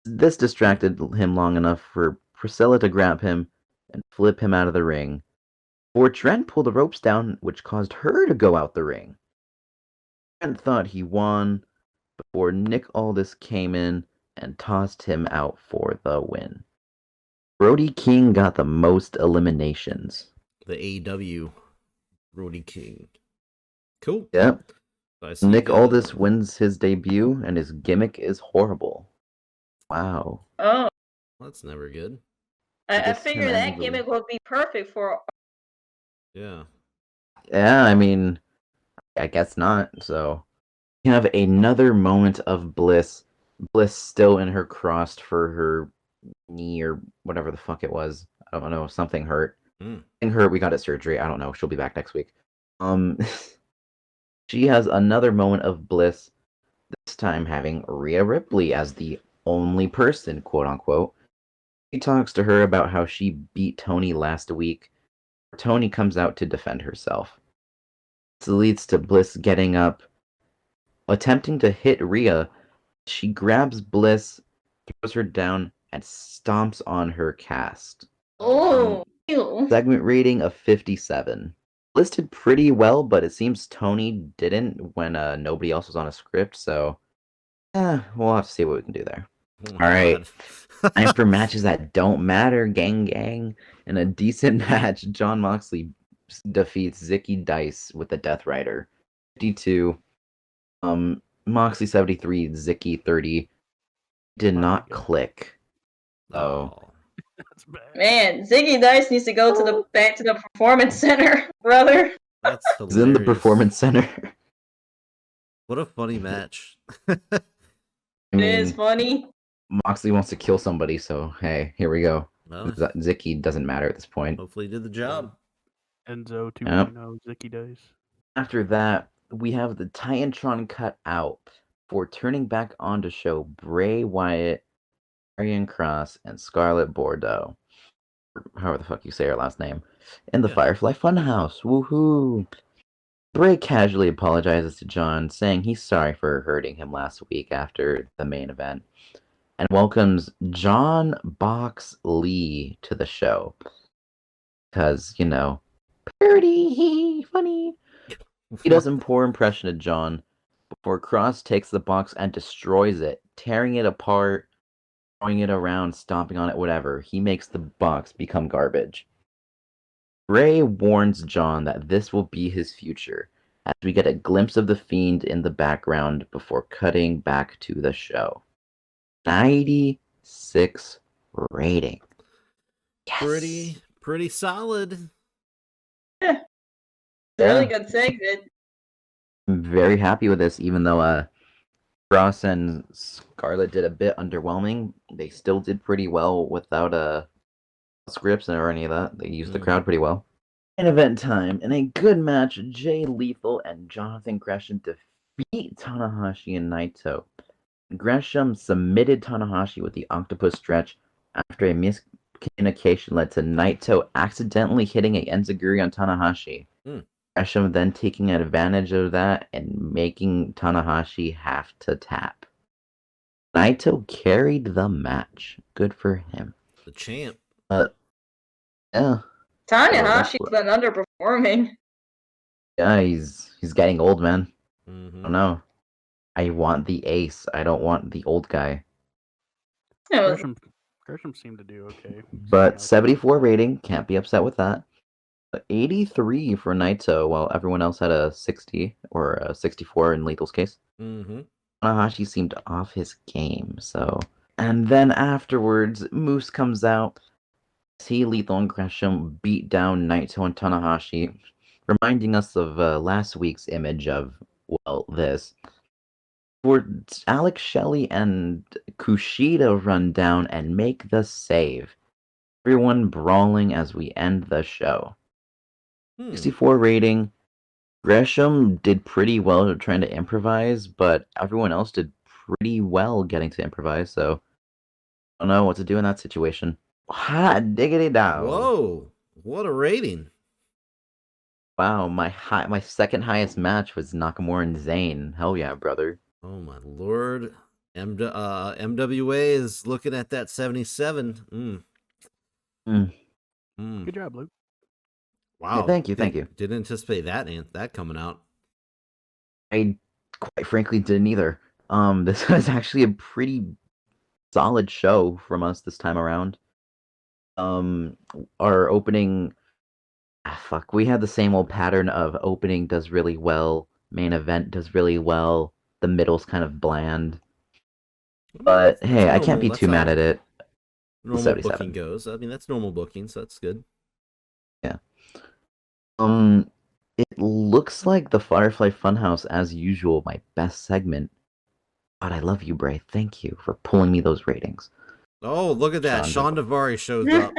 This distracted him long enough for Priscilla to grab him and flip him out of the ring, before Trent pulled the ropes down, which caused her to go out the ring. Trent thought he won, before Nick Aldis came in and tossed him out for the win. Brody King got the most eliminations. The AEW Brody King. Cool. Yep. Nick Aldis wins his debut, and his gimmick is horrible. Wow. Oh. That's never good. I figured that gimmick would be perfect for. Yeah. Yeah, I mean, I guess not. So you have another moment of bliss. Bliss still in her crossed for her knee or whatever the fuck it was. I don't know. Something hurt. Something hurt. We got it surgery. I don't know. She'll be back next week. She has another moment of bliss. This time having Rhea Ripley as the only person, quote unquote. He talks to her about how she beat Tony last week. Tony comes out to defend herself. This leads to Bliss getting up, attempting to hit Rhea. She grabs Bliss, throws her down, and stomps on her cast. Oh, segment rating of 57. Bliss did pretty well, but it seems Tony didn't when nobody else was on a script, so we'll have to see what we can do there. Alright. Time for matches that don't matter, gang. In a decent match, Jon Moxley defeats Zicky Dice with the Death Rider. 52. Moxley 73, Zicky 30. Did not click. Oh. That's bad. Man, Zicky Dice needs to go back to the performance center, brother. That's hilarious. He's in the performance center. What a funny match. It is funny. Moxley wants to kill somebody, so hey, here we go. Well, Zicky doesn't matter at this point. Hopefully he did the job. Enzo 2.0, Zicky Dice. After that, we have the Titantron cut out for turning back on to show Bray Wyatt, Karrion Kross, and Scarlett Bordeaux, or however the fuck you say her last name, in the Firefly Funhouse. Woohoo! Bray casually apologizes to John, saying he's sorry for hurting him last week after the main event, and welcomes John Box Lee to the show. Because, pretty funny. He does a poor impression of John before Kross takes the box and destroys it, tearing it apart, throwing it around, stomping on it, whatever. He makes the box become garbage. Bray warns John that this will be his future, as we get a glimpse of the Fiend in the background before cutting back to the show. 96 rating. Yes. Pretty solid. Yeah. Really good segment. I'm very happy with this, even though Kross and Scarlett did a bit underwhelming. They still did pretty well without scripts or any of that. They used the crowd pretty well. In event time, in a good match, Jay Lethal and Jonathan Gresham defeat Tanahashi and Naito. Gresham submitted Tanahashi with the octopus stretch after a miscommunication led to Naito accidentally hitting a enziguri on Tanahashi. Gresham then taking advantage of that and making Tanahashi have to tap. Naito carried the match. Good for him. The champ. Yeah. Tanahashi's been underperforming. Yeah, he's getting old, man. Mm-hmm. I don't know. I want the ace. I don't want the old guy. Gresham seemed to do okay. But 74 rating, can't be upset with that. 83 for Naito, while everyone else had a 60 or a 64 in Lethal's case. Mm-hmm. Tanahashi seemed off his game, so. And then afterwards, Moose comes out. See Lethal and Gresham beat down Naito and Tanahashi, reminding us of last week's image of, this. For Alex Shelley and Kushida run down and make the save. Everyone brawling as we end the show. 64 rating. Gresham did pretty well trying to improvise, but everyone else did pretty well getting to improvise, so I don't know what to do in that situation. Hot diggity down. Whoa, what a rating. Wow, my second highest match was Nakamura and Zayn. Hell yeah, brother. Oh my lord. MWA is looking at that 77. Good job, Luke. Wow. Yeah, thank you. Didn't anticipate that coming out. I quite frankly didn't either. This was actually a pretty solid show from us this time around. Our opening, we had the same old pattern of opening does really well, main event does really well, the middle's kind of bland. But hey, I can't be too mad at it. normal 77. booking goes. I mean, that's normal booking, so that's good. Yeah. It looks like the Firefly Funhouse, as usual, my best segment. God, I love you, Bray. Thank you for pulling me those ratings. Oh, look at that. Sean Davari shows up.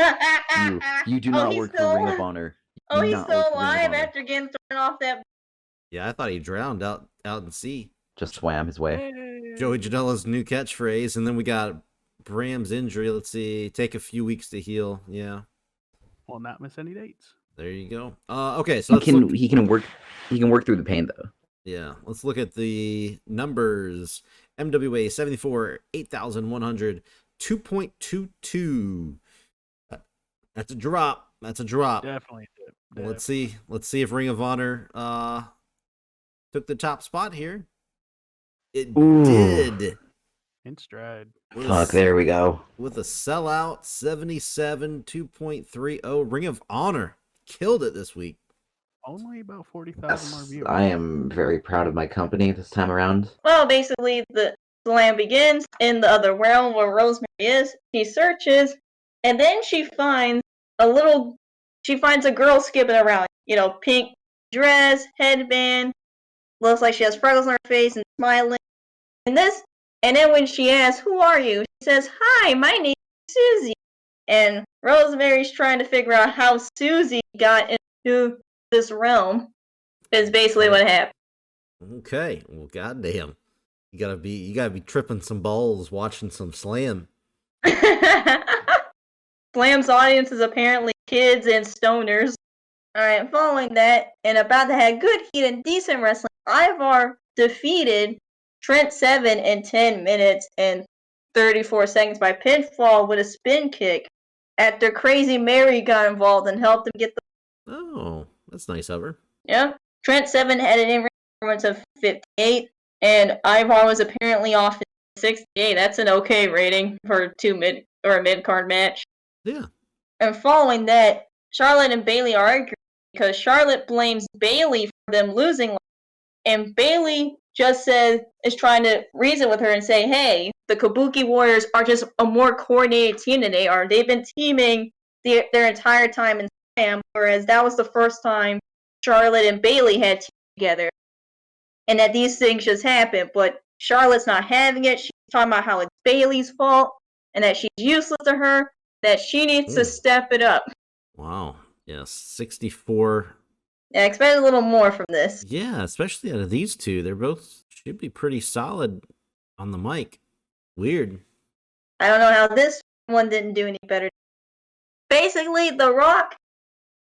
You do not work for Ring of Honor. Oh, he's still alive after getting thrown off that. Yeah, I thought he drowned out in sea. Just swam his way. Hey. Joey Janela's new catchphrase, and then we got Bram's injury. Let's see, take a few weeks to heal. Yeah. Will not miss any dates. There you go. Okay, so he can work through the pain though. Yeah, let's look at the numbers. MWA 74, 8,100, 2.22. That's a drop. Definitely. Let's see if Ring of Honor took the top spot here. It did. In stride. There we go. With a sellout 77, 2.30. Ring of Honor killed it this week. Only about 40,000 more viewers. I am very proud of my company this time around. Well, basically, the slam begins in the other realm where Rosemary is. She searches, and then she finds a girl skipping around. Pink dress, headband, looks like she has freckles on her face and smiling. And then when she asks, "Who are you?" she says, "Hi, my name is Susie." And Rosemary's trying to figure out how Susie got into this realm. Is basically what happened. Okay, well, goddamn, you gotta be tripping some balls watching some Slam. Slam's audience is apparently kids and stoners. Alright, following that, and about to have good heat and decent wrestling, Ivar defeated Trent Seven in 10 minutes and 34 seconds by pinfall with a spin kick after Crazy Mary got involved and helped him get the... Oh, that's nice of her. Yeah. Trent Seven had an in-ring performance of 58, and Ivar was apparently off in 68. That's an okay rating for a mid-card match. Yeah. And following that, Charlotte and Bayley are arguing because Charlotte blames Bayley for them losing, and Bayley just is trying to reason with her and say, "Hey, the Kabuki Warriors are just a more coordinated team than they are. They've been teaming their entire time in Slam, whereas that was the first time Charlotte and Bayley had teamed together, and that these things just happen." But Charlotte's not having it. She's talking about how it's Bayley's fault and that she's useless to her, that she needs to step it up. Wow. Yes, 64. Yeah, I expect a little more from this. Yeah, especially out of these two. They're both should be pretty solid on the mic. Weird. I don't know how this one didn't do any better. Basically, The Rock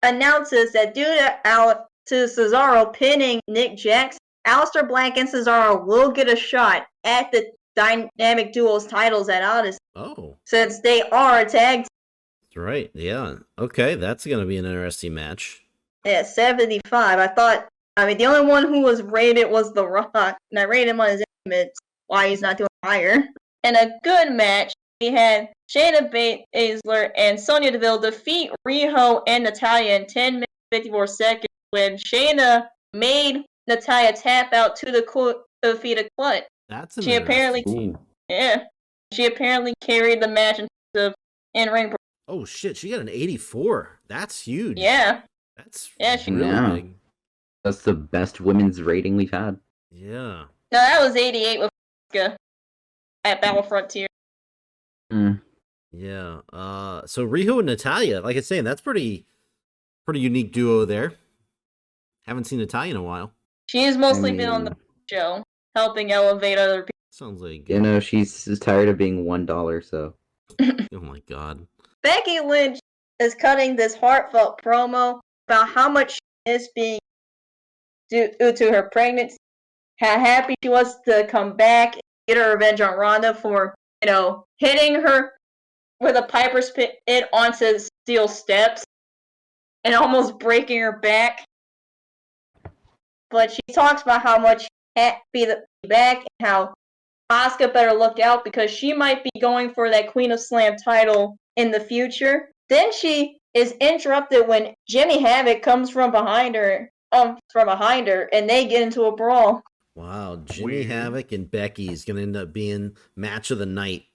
announces that due to Cesaro pinning Nick Jackson, Aleister Black and Cesaro will get a shot at the Dynamic Duos titles at Odyssey. Oh. Since they are a tag team. That's right. Yeah. Okay, that's going to be an interesting match. Yeah, 75. The only one who was rated was The Rock, and I rated him on his estimates. Why he's not doing higher. In a good match, we had Shayna Baszler and Sonya Deville defeat Riho and Natalya in 10 minutes 54 seconds when Shayna made Natalya tap out to defeat a clutch. That's an interesting team. Yeah. She apparently carried the match in terms of in-ring. Oh shit, she got an 84. That's huge. Yeah. That's she really big. That's the best women's rating we've had. Yeah. No, that was 88 with at Battle Frontier. Yeah. So Riho and Natalya, like I was saying, that's pretty unique duo there. Haven't seen Natalya in a while. She's mostly been on the show, helping elevate other people. Sounds like she's tired of being $1, so. Oh my god. Becky Lynch is cutting this heartfelt promo about how much she is being due to her pregnancy, how happy she was to come back and get her revenge on Ronda for, hitting her with a Piper's Pit onto steel steps and almost breaking her back. But she talks about how much she's happy to be back and how Asuka better look out because she might be going for that Queen of Slam title in the future. Then she is interrupted when Jimmy Havoc comes from behind her, and they get into a brawl. Wow, Jimmy Havoc and Becky is gonna end up being match of the night.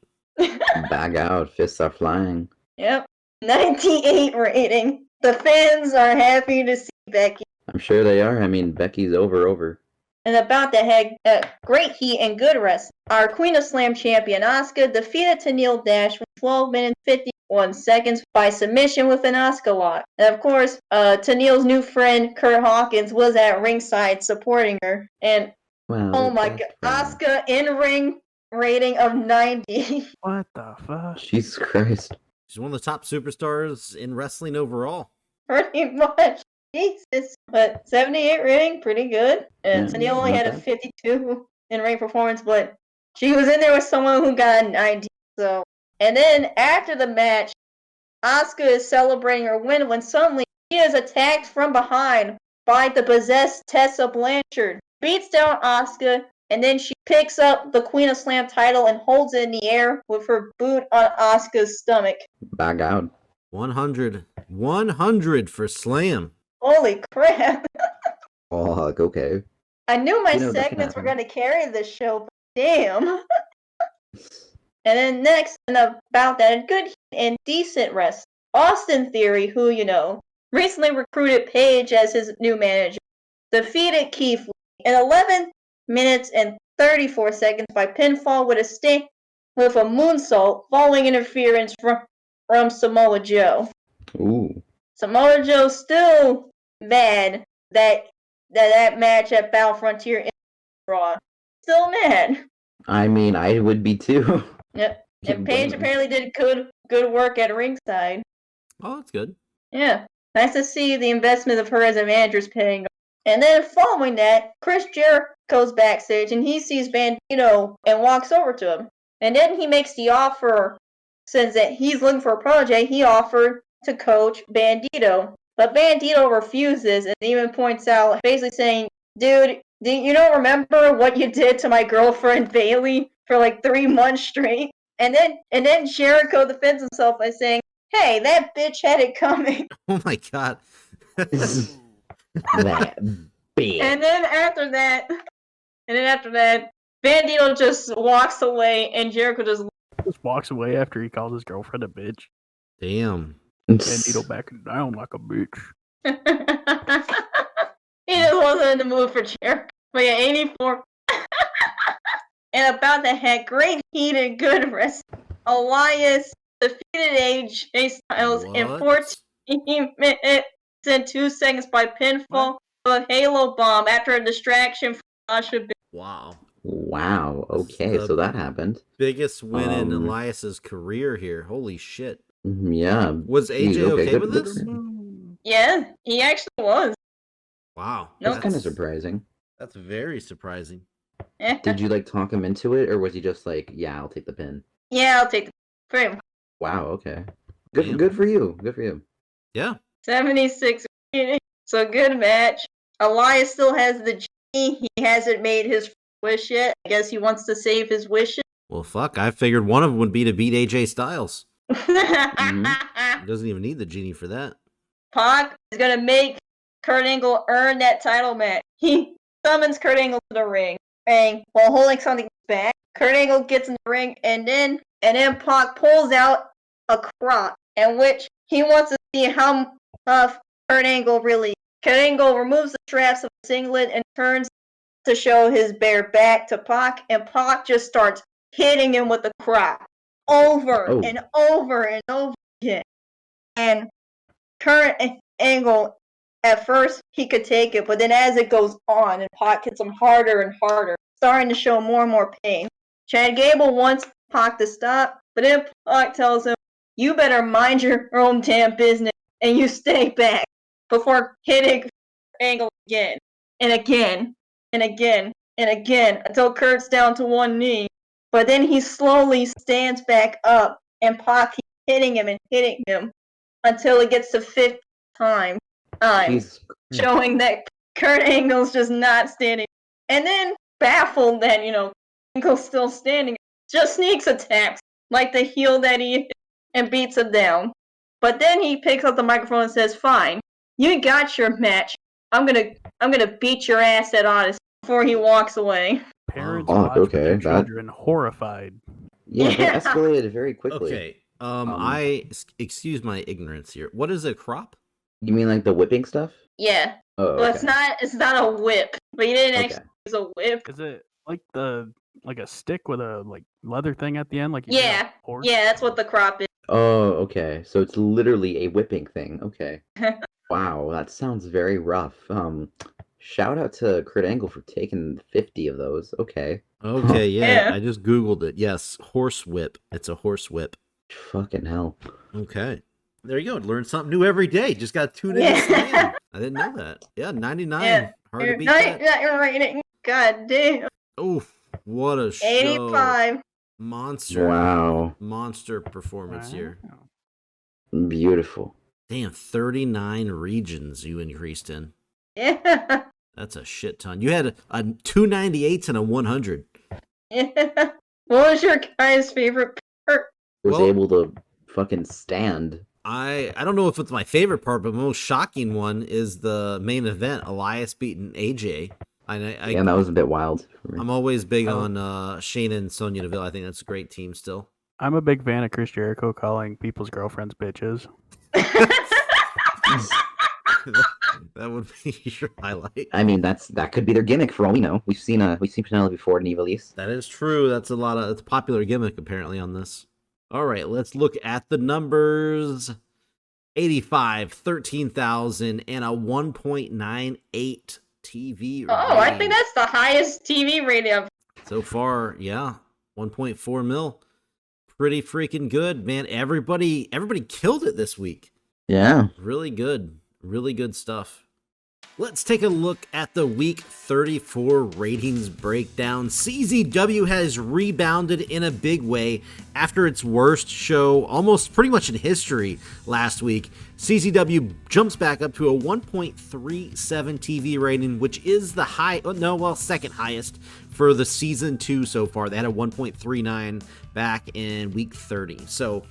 Bag out, fists are flying. Yep. 98 rating. The fans are happy to see Becky. I'm sure they are. I mean, Becky's over. And about to have great heat and good rest. Our Queen of Slam champion Asuka defeated Tenille Dash with 12 minutes 51 seconds by submission with an Asuka lock. And of course, Tenille's new friend Kurt Hawkins was at ringside supporting her. And Well, oh my god, Asuka in ring rating of 90. What the fuck? Jesus Christ. She's one of the top superstars in wrestling overall. Pretty much. Jesus. But 78 rating, pretty good. And Tenille only had a 52 in ring performance, but she was in there with someone who got a 90. So, and then after the match, Asuka is celebrating her win when suddenly she is attacked from behind by the possessed Tessa Blanchard. Beats down Asuka, and then she picks up the Queen of Slam title and holds it in the air with her boot on Asuka's stomach. Bag out. 100. 100 for Slam. Holy crap. Oh, okay. I knew my that segments can were going to carry this show, but damn. And then next, and about that, good and decent rest. Austin Theory, who, recently recruited Paige as his new manager, defeated Keith Lee in 11 minutes and 34 seconds by pinfall with a moonsault following interference from Samoa Joe. Ooh. Samoa Joe still mad that match at Battle Frontier in Raw. Still mad. I mean, I would be too. Yep. And Paige apparently did good work at ringside. Oh, that's good. Yeah. Nice to see the investment of her as a manager is paying off. And then following that, Chris Jericho's backstage and he sees Bandito and walks over to him. And then he makes the offer, since that he's looking for a protege, he offered to coach Bandito. But Bandito refuses and even points out, basically saying, dude, you don't remember what you did to my girlfriend Bailey for like 3 months straight? And then Jericho defends himself by saying, hey, that bitch had it coming. Oh my god. That bitch. And then after that, Bandito just walks away and Jericho just walks away after he calls his girlfriend a bitch. Damn. Bandito backing down like a bitch. He just wasn't in the mood for Jericho. But yeah, 84. And about that had great heat and good rest. Elias defeated AJ Styles in 14 minutes and 2 seconds by pinfall of a Halo Bomb after a distraction from Sasha Banks. Wow. Okay, so that happened. Biggest win in Elias's career here. Holy shit. Yeah. Was AJ okay with this? Yeah, he actually was. Wow. That's kind of surprising. That's very surprising. Did you talk him into it, or was he just like, yeah, I'll take the pin? Yeah, I'll take the pin. Wow, okay. Good for you. Good for you. Yeah. 76. So good match. Elias still has the genie. He hasn't made his wish yet. I guess he wants to save his wishes. Well, fuck. I figured one of them would be to beat AJ Styles. Mm-hmm. He doesn't even need the genie for that. Pac is going to make Kurt Angle earn that title match. He summons Kurt Angle to the ring while holding something back. Kurt Angle gets in the ring, and then Pac pulls out a crock, in which he wants to see how tough Kurt Angle really is. Kurt Angle removes the straps of the singlet and turns to show his bare back to Pac, and Pac just starts hitting him with the crock over and over and over again. And Kurt Angle, at first, he could take it, but then as it goes on, and Pac hits him harder and harder, starting to show more and more pain. Chad Gable wants Pac to stop, but then Pac tells him, you better mind your own damn business, and you stay back, before hitting Angle again, and again, and again, and again, until Kurt's down to one knee. But then he slowly stands back up, and Pac keeps hitting him, until it gets to 5th time, showing that Kurt Angle's just not standing. And then, baffled that, Angle's still standing, just sneaks attacks, like the heel that he is, and beats him down. But then he picks up the microphone and says, fine, you got your match. I'm gonna beat your ass at Odyssey, before he walks away. Parents watch with their children horrified. Yeah, they escalated very quickly. Okay. Excuse my ignorance here. What is a crop? You mean like the whipping stuff? Yeah. Oh, Well, okay. it's not a whip. But you didn't Okay. actually use a whip. Is it like a stick with a like leather thing at the end? Like Yeah. Yeah, that's what the crop is. Oh, okay. So it's literally a whipping thing. Okay. Wow, that sounds very rough. Shout out to Kurt Angle for taking 50 of those. Okay. Okay, yeah. Yeah. I just Googled it. Yes, horse whip. It's a horse whip. Fucking hell. Okay. There you go. Learn something new every day. Just got to tune in. Yeah. I didn't know that. Yeah, 99. Yeah. Hard to beat that. God damn. Oh, what a show. 85. Monster. Wow. Monster performance here. Beautiful. Damn, 39 regions you increased in. Yeah. That's a shit ton. You had a 298s and a 100. Yeah. What was your guy's favorite part? Was able to fucking stand. I don't know if it's my favorite part, but the most shocking one is the main event, Elias beating AJ. Yeah, that was a bit wild for me. I'm always big on Shayna and Sonya Deville. I think that's a great team still. I'm a big fan of Chris Jericho calling people's girlfriends bitches. That would be your highlight. I mean, that could be their gimmick for all we know. We've seen Penelope Ford in Evilise. That is true. That's it's a popular gimmick apparently on this. All right, let's look at the numbers. 85, 13,000, and a 1.98 TV rating. Oh, I think that's the highest TV rating of so far. Yeah, 1.4 mil. Pretty freaking good, man. Everybody killed it this week. Yeah. Really good stuff. Let's take a look at the week 34 ratings breakdown. CZW has rebounded in a big way after its worst show, almost pretty much in history last week. CZW jumps back up to a 1.37 TV rating, which is the second highest for the season 2 so far. They had a 1.39 back in week 30. So,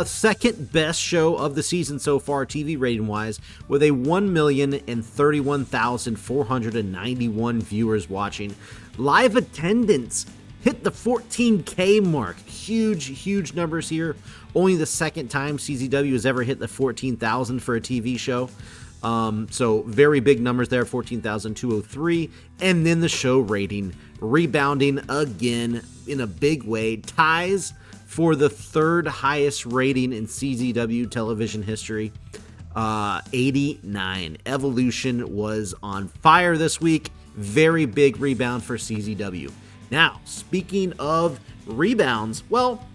second best show of the season so far, TV rating wise, with a 1,031,491 viewers watching. Live attendance hit the 14K mark. Huge numbers here. Only the second time CZW has ever hit the 14,000 for a TV show. So very big numbers there, 14,203. And then the show rating rebounding again in a big way. Ties for the third highest rating in CZW television history. 89. Evolution was on fire this week. Very big rebound for CZW. Now, speaking of rebounds, well,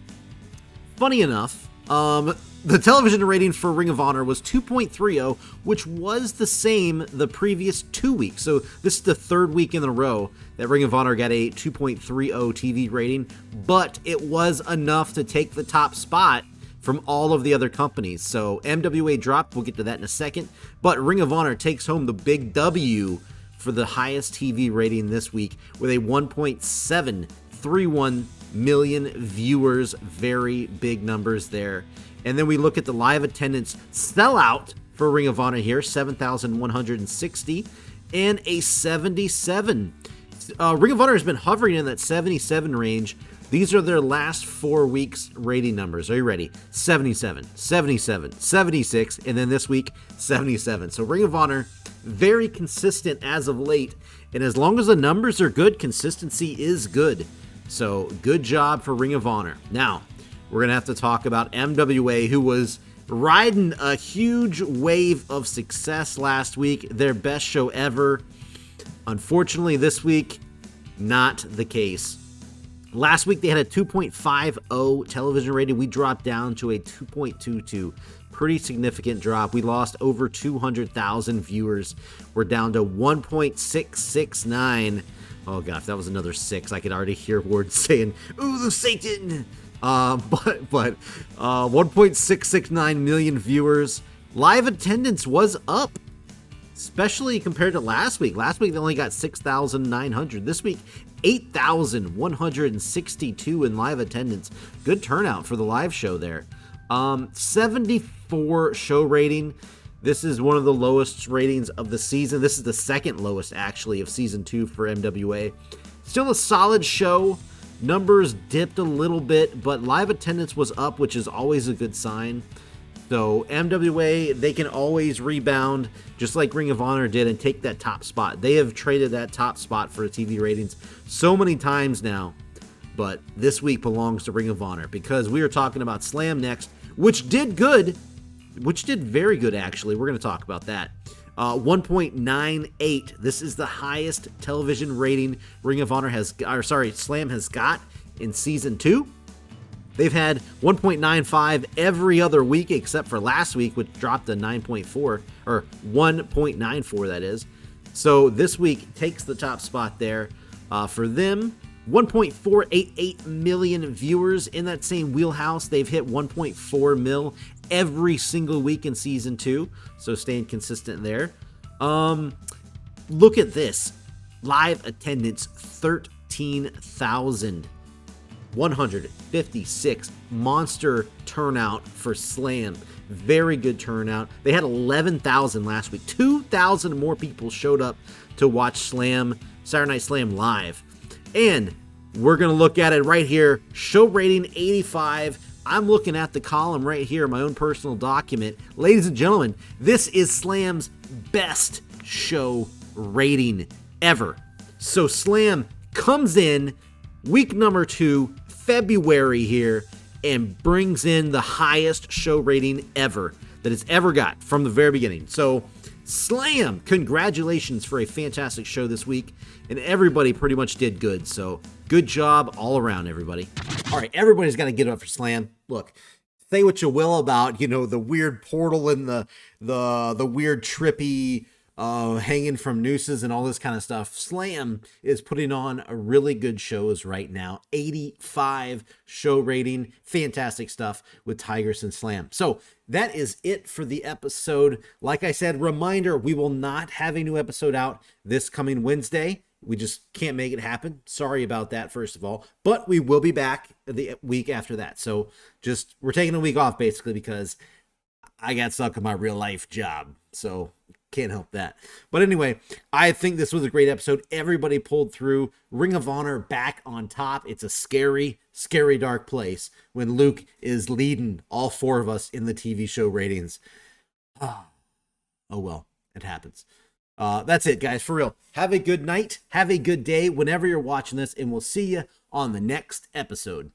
funny enough, the television rating for Ring of Honor was 2.30, which was the same the previous 2 weeks. So this is the third week in a row that Ring of Honor got a 2.30 TV rating, but it was enough to take the top spot from all of the other companies. So MWA dropped, we'll get to that in a second, but Ring of Honor takes home the big W for the highest TV rating this week with a 1.731 million viewers. Very big numbers there. And then we look at the live attendance sellout for Ring of Honor here, 7,160 and a 77. Ring of Honor has been hovering in that 77 range. These are their last 4 weeks rating numbers. Are you ready? 77, 77, 76, and then this week, 77. So Ring of Honor, very consistent as of late. And as long as the numbers are good, consistency is good. So good job for Ring of Honor. Now, we're going to have to talk about MWA, who was riding a huge wave of success last week. Their best show ever. Unfortunately, this week, not the case. Last week, they had a 2.50 television rating. We dropped down to a 2.22. Pretty significant drop. We lost over 200,000 viewers. We're down to 1.669. Oh, God, if that was another 6, I could already hear Warden saying, "Ooh, the Satan!" But 1.669 million viewers. Live attendance was up, especially compared to last week. Last week, they only got 6,900. This week, 8,162 in live attendance. Good turnout for the live show there. 74 show rating. This is one of the lowest ratings of the season. This is the second lowest, actually, of season 2 for MWA. Still a solid show. Numbers dipped a little bit, but live attendance was up, which is always a good sign. So MWA, they can always rebound, just like Ring of Honor did, and take that top spot. They have traded that top spot for TV ratings so many times now, but this week belongs to Ring of Honor because we are talking about Slam next, which did good, which did very good, actually. We're going to talk about that. 1.98. This is the highest television rating Slam has got in season 2. They've had 1.95 every other week except for last week, which dropped to 9.4, or 1.94, that is. So this week takes the top spot there. For them, 1.488 million viewers in that same wheelhouse. They've hit 1.4 mil every single week in season 2, so staying consistent there. Look at this. Live attendance, 13,156. Monster turnout for Slam. Very good turnout. They had 11,000 last week. 2,000 more people showed up to watch Saturday Night Slam live. And we're going to look at it right here. Show rating 85. I'm looking at the column right here, my own personal document. Ladies and gentlemen, this is Slam's best show rating ever. So Slam comes in week number 2, February here, and brings in the highest show rating ever that it's ever got from the very beginning. So Slam, congratulations for a fantastic show this week, and everybody pretty much did good. So good job all around, everybody. All right, everybody's got to get up for Slam. Look, say what you will about, the weird portal and the weird trippy hanging from nooses and all this kind of stuff. Slam is putting on a really good shows right now. 85 show rating. Fantastic stuff with Tigress and Slam. So that is it for the episode. Like I said, reminder, we will not have a new episode out this coming Wednesday. We just can't make it happen. Sorry about that, first of all. But we will be back the week after that. So we're taking a week off basically because I got stuck with my real life job. So can't help that. But anyway, I think this was a great episode. Everybody pulled through. Ring of Honor back on top. It's a scary, scary dark place when Luke is leading all 4 of us in the TV show ratings. Oh well, it happens. That's it, guys, for real. Have a good night. Have a good day whenever you're watching this, and we'll see you on the next episode.